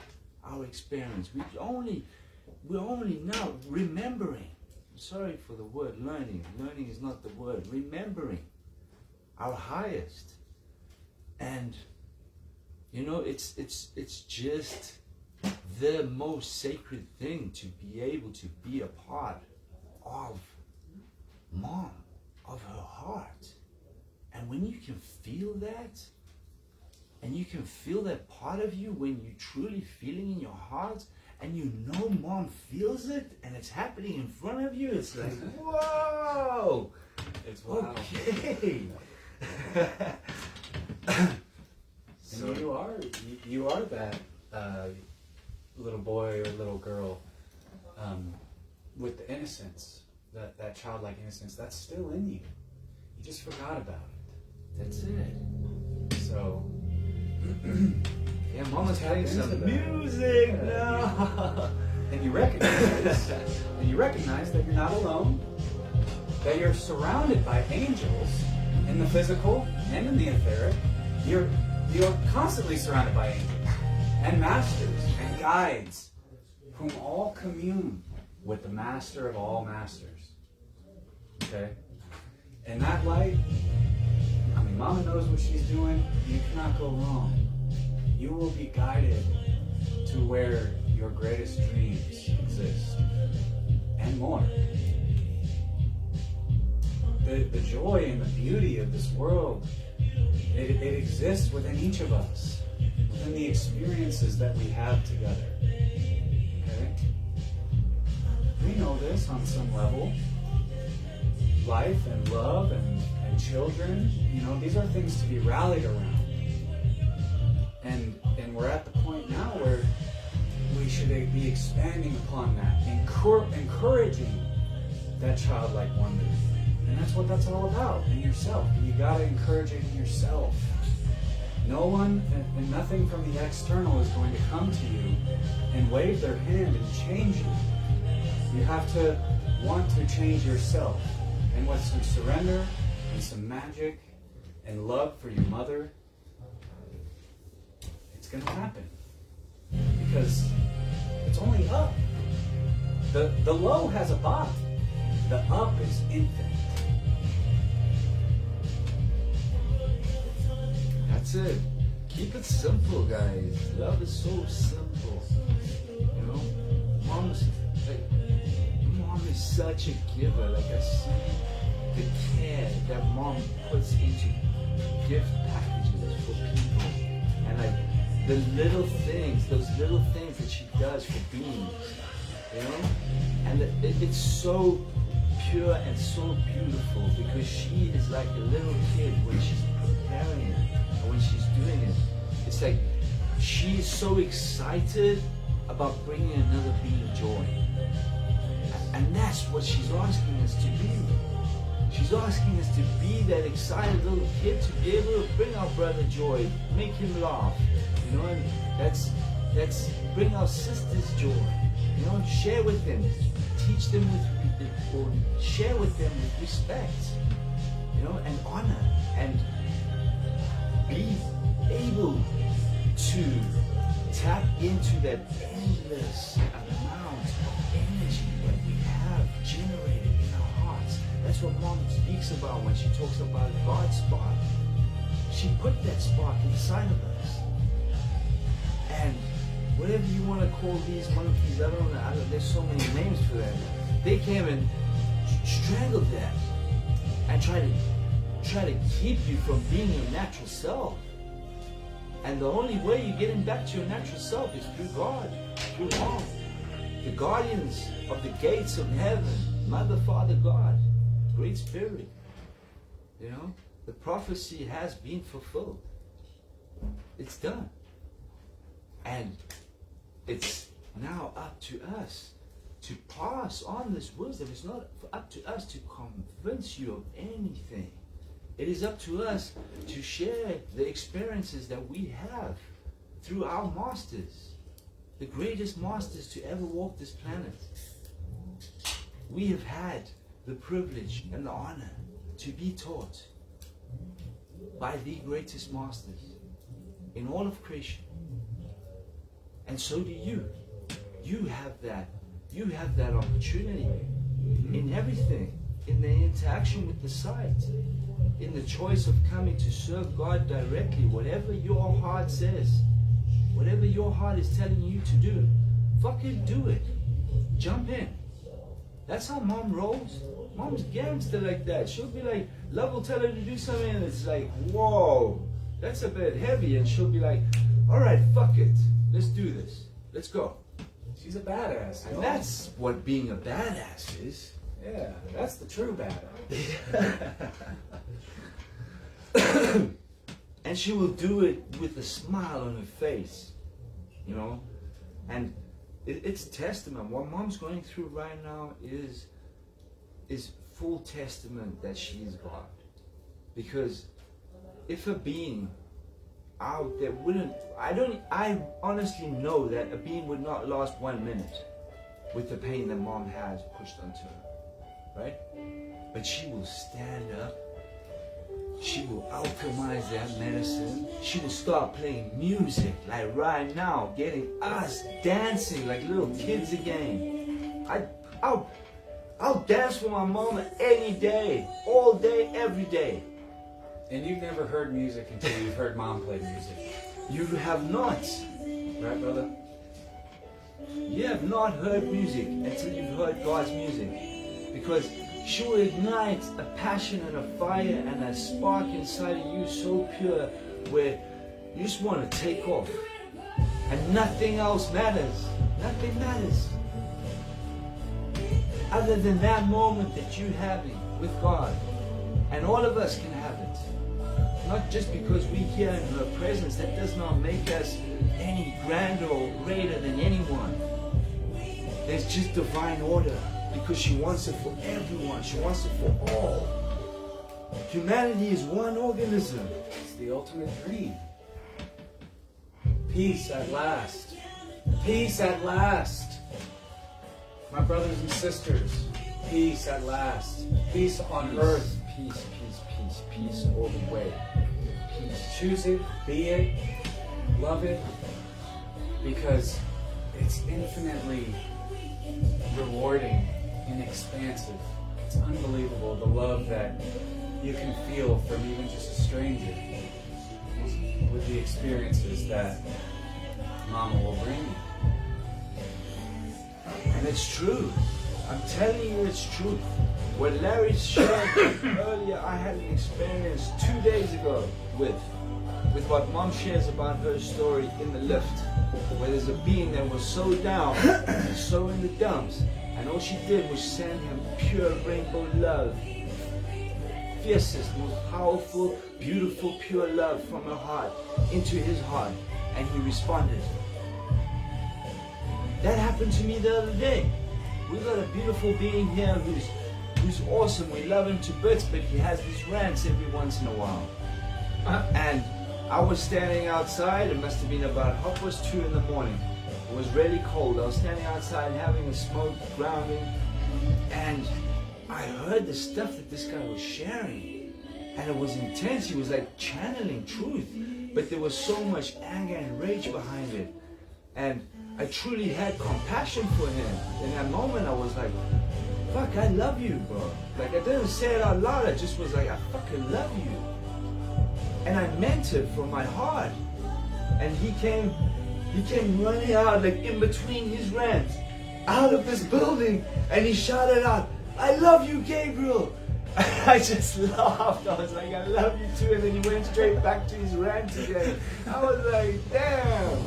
E: our experience. We're only now remembering. Sorry for the word learning. Learning is not the word. Remembering our highest. And you know, it's just the most sacred thing to be able to be a part of Mom, of her heart. And when you can feel that, and you can feel that part of you when you're truly feeling in your heart, and you know Mom feels it, and it's happening in front of you, it's like, whoa!
B: It's wow.
E: Okay.
B: So and you are that little boy or little girl with the innocence, that childlike innocence that's still in you. You just forgot about it.
E: That's it.
B: So
E: yeah, Mama's playing some
B: into that.
E: music now.
B: And you recognize that you're not alone, that you're surrounded by angels in the physical and in the etheric. You're constantly surrounded by angels and masters and guides whom all commune with the master of all masters. Okay? In that light, I mean, Mama knows what she's doing. You cannot go wrong. You will be guided to where your greatest dreams exist and more. The joy and the beauty of this world, it exists within each of us, within the experiences that we have together. Okay? We know this on some level. Life and love and children, you know, these are things to be rallied around. And we're at the point now where we should be expanding upon that, encouraging that childlike wonder. And that's what that's all about, in yourself. You gotta encourage it in yourself. No one and nothing from the external is going to come to you and wave their hand and change you. You have to want to change yourself. And with some surrender and some magic and love for your mother, it's going to happen. Because it's only up. The low has a bottom. The up is infinite.
E: That's it. Keep it simple, guys. Love is so simple. You know, Mom is such a giver. Like, I see the care that Mom puts into gift packages for people, and like the little things, those little things that she does for beings, you know, and it's so pure and so beautiful because she is like a little kid when she's preparing it and when she's doing it. It's like she's so excited about bringing another being joy. And that's what she's asking us to be. She's asking us to be that excited little kid, to be able to bring our brother joy, make him laugh, you know, and that's bring our sisters joy, you know, share with them, teach them or share with them with respect, you know, and honor, and be able to tap into that endless amount of energy that we have generated in our hearts. That's what Mom speaks about when she talks about God's spark. She put that spark inside of us. And whatever you want to call these monkeys, I don't know, there's so many names for them. They came and strangled that and try to keep you from being your natural self. And the only way you're getting back to your natural self is through God, through Mom, the guardians of the gates of heaven, Mother, Father, God, Great Spirit. You know, the prophecy has been fulfilled. It's done. And it's now up to us to pass on this wisdom. It's not up to us to convince you of anything. It is up to us to share the experiences that we have through our masters, the greatest masters to ever walk this planet. We have had the privilege and the honor to be taught by the greatest masters in all of creation. And so do you. You have that. You have that opportunity in everything, in the interaction with the sight, in the choice of coming to serve God directly. Whatever your heart says, whatever your heart is telling you to do, fucking do it. Jump in. That's how Mom rolls. Mom's gangster like that. She'll be like, love will tell her to do something and it's like, whoa, that's a bit heavy. And she'll be like, all right, fuck it. Let's do this. Let's go.
B: She's a badass.
E: And that's what being a badass is.
B: Yeah, that's the true badass.
E: And she will do it with a smile on her face, you know. And it's testament. What Mom's going through right now is full testament that she is God. Because if a being out there wouldn't, I honestly know that a being would not last 1 minute with the pain that Mom has pushed onto her, right? But she will stand up. She will alchemize that medicine. She will start playing music like right now, getting us dancing like little kids again. I'll dance for my mama any day, all day, every day.
B: And you've never heard music until you've heard Mom play music.
E: You have not.
B: Right, brother?
E: You have not heard music until you've heard God's music. Because she will ignite a passion and a fire and a spark inside of you so pure where you just want to take off. And nothing else matters. Nothing matters. Other than that moment that you're having with God. And all of us can have it. Not just because we're here in her presence, that does not make us any grander or greater than anyone. There's just divine order because she wants it for everyone. She wants it for all. Humanity is one organism.
B: It's the ultimate dream. Peace at last. Peace at last. My brothers and sisters, peace at last. Peace on earth.
E: Peace, peace, peace, peace all the way. Peace.
B: Choose it, be it, love it, because it's infinitely rewarding and expansive. It's unbelievable the love that you can feel from even just a stranger with the experiences that Mama will bring you.
E: And it's true. I'm telling you it's true. What Larry shared earlier, I had an experience 2 days ago with what Mom shares about her story in the lift, where there's a being that was so down, and so in the dumps, and all she did was send him pure rainbow love, fiercest, most powerful, beautiful, pure love from her heart into his heart, and he responded. That happened to me the other day. We got a beautiful being here who's awesome. We love him to bits, but he has these rants every once in a while. And I was standing outside. It must have been about 2:30 in the morning. It was really cold. I was standing outside having a smoke, grounding, And I heard the stuff that this guy was sharing, and it was intense. He was like channeling truth, but there was so much anger and rage behind it. And I truly had compassion for him. In that moment, I was like, fuck, I love you, bro. Like, I didn't say it out loud. I just was like, I fucking love you. And I meant it from my heart. And he came running out, like in between his rants, out of this building, and he shouted out, I love you, Gabriel. I just laughed. I was like, I love you too. And then he went straight back to his rant again. I was like, damn.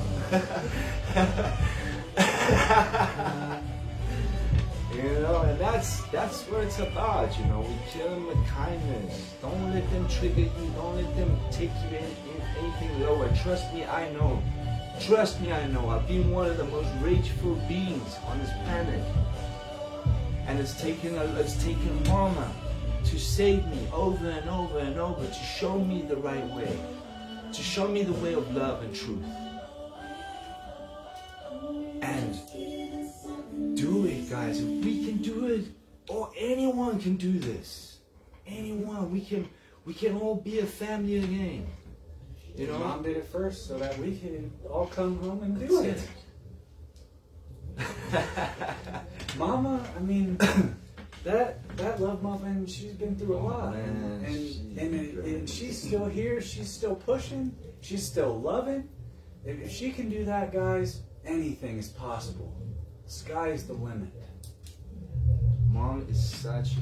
E: You know, and that's what it's about, you know. We kill them with kindness. Don't let them trigger you. Don't let them take you in anything lower. Trust me, I know. Trust me, I know. I've been one of the most rageful beings on this planet. And it's taken Mama to save me over and over and over, to show me the right way. To show me the way of love and truth. And do it, guys. If we can do it, or anyone can do this. Anyone, we can all be a family again. You know,
B: Mom did it first, so that we can all come home and do it. Mama, I mean, that love muffin, she's been through a lot,
E: man,
B: and she's still here. She's still pushing. She's still loving. If she can do that, guys, anything is possible. Sky's the limit.
E: Mom is such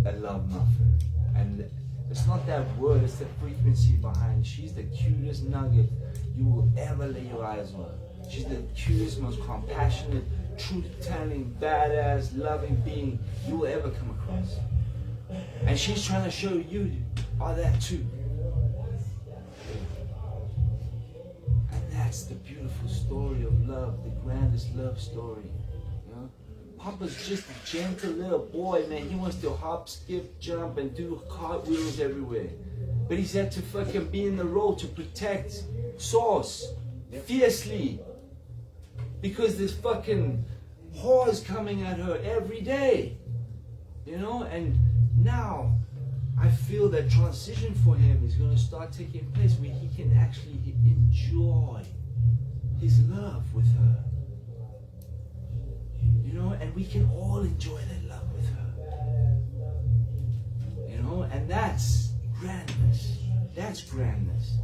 E: a love muffin, and it's not that word, it's the frequency behind. She's the cutest nugget you will ever lay your eyes on. She's the cutest, most compassionate, truth-telling, badass, loving being you will ever come across. And she's trying to show you all that too. And that's the beautiful story of love, the grandest love story. You know? Papa's just a gentle little boy, man. He wants to hop, skip, jump, and do cartwheels everywhere. But he's had to fucking be in the role to protect Source fiercely. Because this fucking whore is coming at her every day. You know? And now, I feel that transition for him is going to start taking place where he can actually enjoy his love with her. You know, and we can all enjoy that love with her. You know, and that's grandness. That's grandness.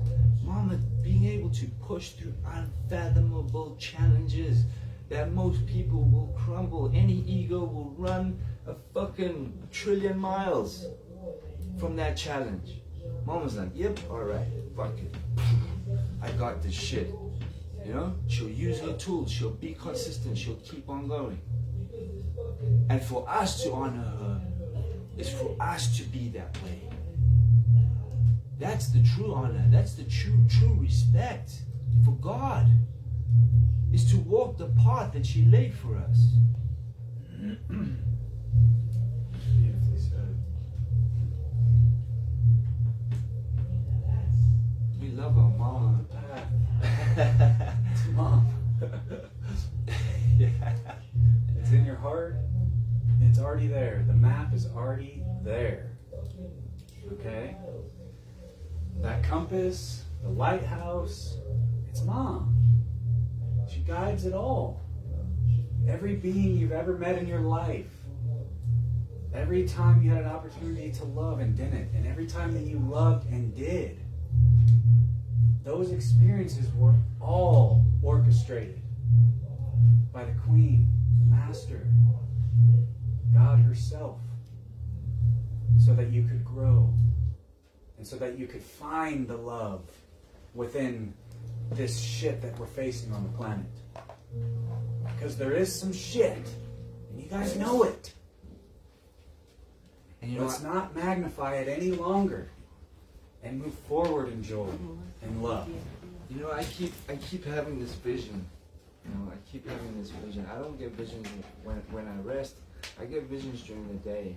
E: Mama being able to push through unfathomable challenges that most people will crumble. Any ego will run a fucking trillion miles from that challenge. Mama's like, yep, alright, fuck it. I got this shit. You know, she'll use her tools, she'll be consistent, she'll keep on going. And for us to honor her is for us to be that way. That's the true honor, that's the true respect for God, is to walk the path that she laid for us.
B: Beautifully said.
E: We love our mama.
B: It's Mom.
E: Yeah.
B: It's in your heart. It's already there. The map is already there. Okay? That compass, the lighthouse, it's Mom. She guides it all. Every being you've ever met in your life. Every time you had an opportunity to love and didn't. And every time that you loved and did. Those experiences were all orchestrated by the Queen, the Master, God herself, so that you could grow and so that you could find the love within this shit that we're facing on the planet. Because there is some shit, and you guys know it.
E: And you
B: Let's not magnify it any longer and move forward in joy and love.
E: You know, I keep having this vision. You know, I keep having this vision. I don't get visions when I rest. I get visions during the day.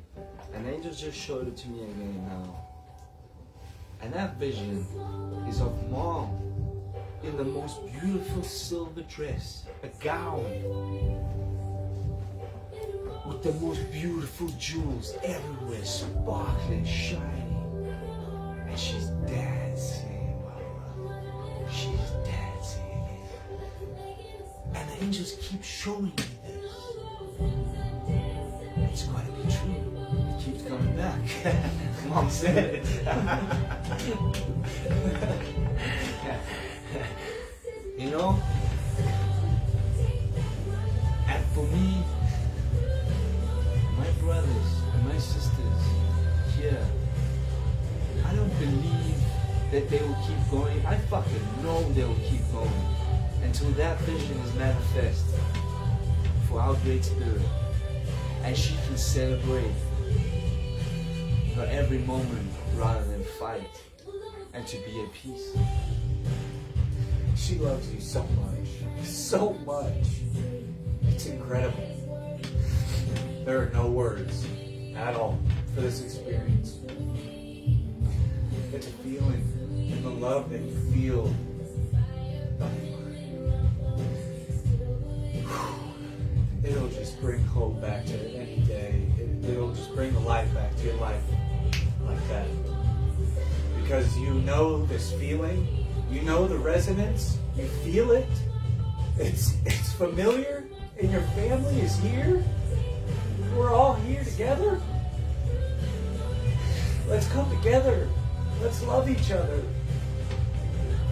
E: And angels just showed it to me again now. And that vision is of Mom in the most beautiful silver dress, a gown, with the most beautiful jewels everywhere, sparkling, shining. And she's dancing, Mama. She's dancing. And the angels keep showing me this. It's got to be true. It keeps coming back. Mom said it. You know? And for me, my brothers and my sisters here, I don't believe that they will keep going. I fucking know they will keep going until that vision is manifest for our Great Spirit. And she can celebrate her every moment rather than fight, and to be at peace.
B: She loves you so much. So much. It's incredible. There are no words at all for this experience. It's a feeling, and the love that you feel. It'll just bring hope back to any day. It'll just bring the life back to your life like that. Because you know this feeling, you know the resonance, you feel it. It's familiar, and your family is here. We're all here together. Let's come together. Let's love each other.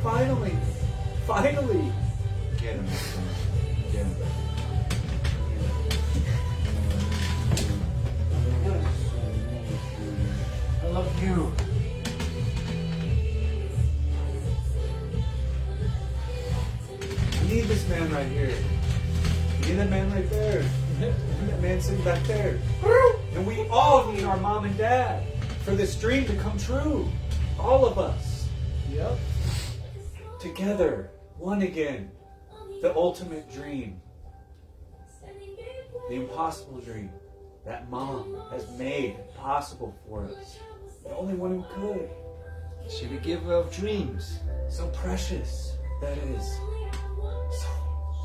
B: Finally.
E: Get him, son. Get him. I love you.
B: I need this man right here. You need that man right there. You need that man sitting back there. And we all need our mom and dad for this dream to come true. All of us. Yep. Together. One again. The ultimate dream. The impossible dream that Mom has made possible for us. The only one who could.
E: She's the giver of dreams.
B: So precious, that is.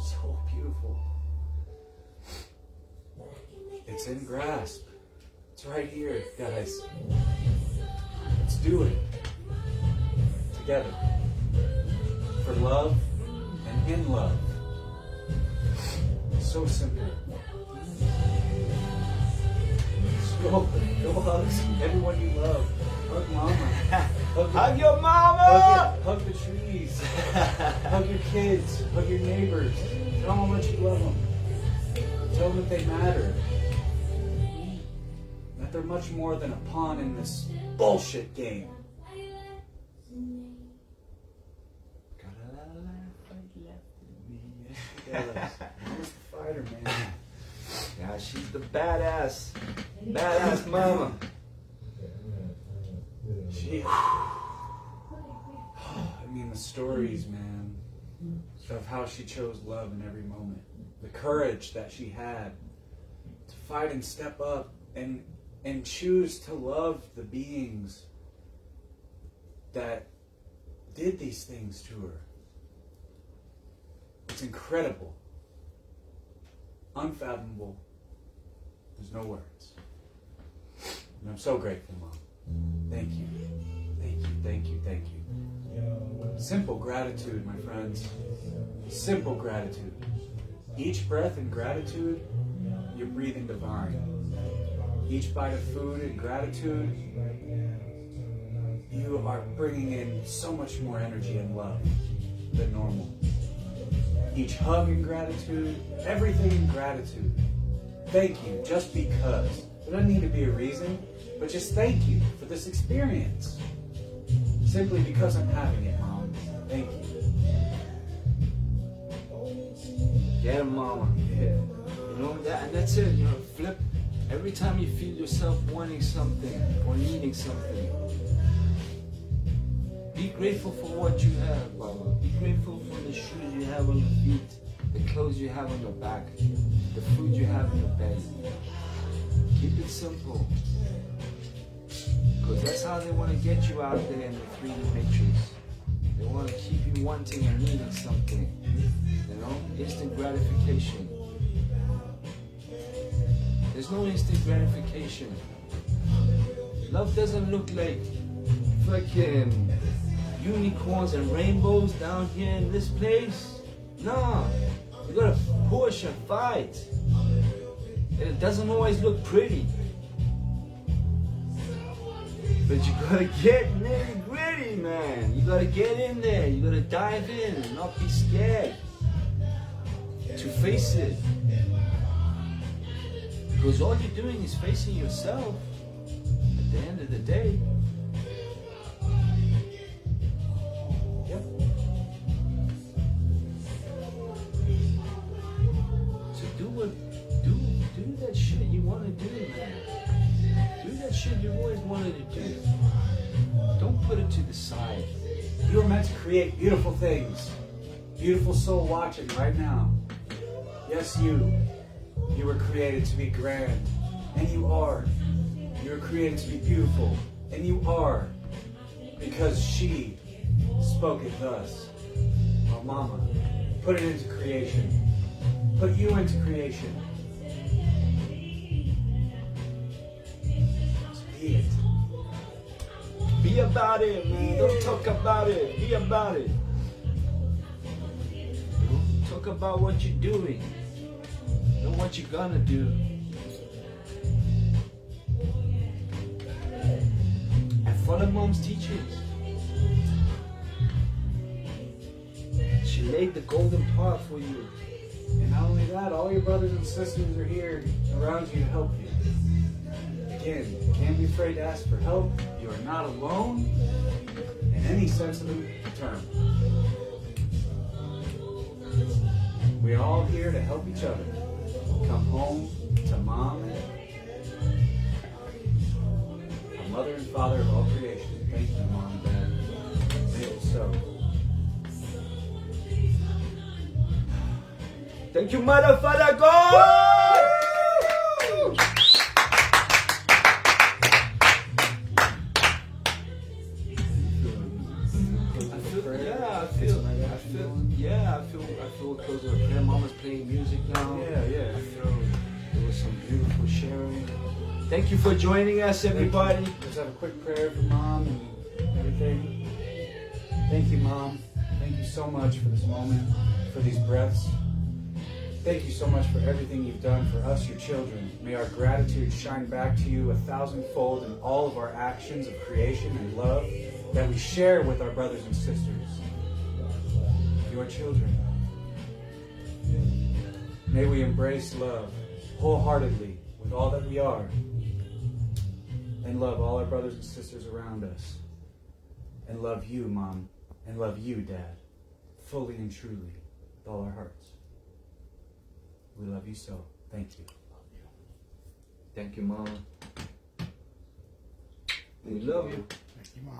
B: So beautiful. It's in grasp. It's right here, guys. Let's do it. Together. For love and in love. So simple. Go hug everyone you love. Hug Mama.
E: Hug your mama!
B: Hug the trees. Hug your kids. Hug your neighbors. Tell them how much you love them. Tell them that they matter. That they're much more than a pawn in this bullshit game.
E: Got a lot of fight left in me.
B: Yes. Mama's the fighter, man.
E: Yeah, she's the badass mama.
B: She. I mean, the stories, man, of how she chose love in every moment. The courage that she had to fight and step up and choose to love the beings that did these things to her. It's incredible. Unfathomable. There's no words. And I'm so grateful, Mom. Thank you. Thank you, thank you, thank you. Simple gratitude, my friends. Simple gratitude. Each breath in gratitude, you're breathing divine. Each bite of food in gratitude, you are bringing in so much more energy and love than normal. Each hug in gratitude, everything in gratitude. Thank you, just because. There doesn't need to be a reason, but just thank you for this experience. Simply because I'm having it, Mom. Thank you.
E: Get him, mama. Yeah. You know that, and that's it. You know, flip. Every time you feel yourself wanting something or needing something, be grateful for what you have, Baba. Be grateful for the shoes you have on your feet, the clothes you have on your back, the food you have in your belly. Keep it simple. Because that's how they want to get you out there in the 3D matrix. They want to keep you wanting and needing something. You know? Instant gratification. There's no instant gratification. Love doesn't look like fucking unicorns and rainbows down here in this place. No, you gotta push and fight. And it doesn't always look pretty. But you gotta get nitty gritty, man. You gotta get in there. You gotta dive in and not be scared to face it. Because all you're doing is facing yourself at the end of the day. Yep. So do that shit you want to do, man. Do that shit you always wanted to do. Don't put it to the side.
B: You are meant to create beautiful things. Beautiful soul watching right now. Yes, you. You were created to be grand. And you are. You were created to be beautiful. And you are. Because she spoke it thus. Oh, Mama, put it into creation. Put you into creation. Be it.
E: Be about it, man. Don't talk about it. Be about it. Talk about what you're doing, not what you're gonna do. And follow Mom's teachings. She laid the golden path for you.
B: And not only that, all your brothers and sisters are here around you to help you. Again, can't be afraid to ask for help. You are not alone in any sense of the term. We are all here to help each other. Come home to Mom, our mother and father of all creation. Thank you, Mom and Dad. Make it so.
E: Thank you, Mother, Father, God! I feel close to a prayer. Mama's playing music now.
B: Yeah.
E: I feel there was some beautiful sharing. Thank you for joining us, everybody.
B: Let's have a quick prayer for Mom and everything. Thank you, Mom. Thank you so much for this moment, for these breaths. Thank you so much for everything you've done for us, your children. May our gratitude shine back to you 1,000-fold in all of our actions of creation and love that we share with our brothers and sisters, your children. May we embrace love wholeheartedly with all that we are and love all our brothers and sisters around us and love you, Mom, and love you, Dad, fully and truly with all our hearts. We love you so. Thank you.
E: Thank you, Mama. We love you.
H: Thank you, Mom.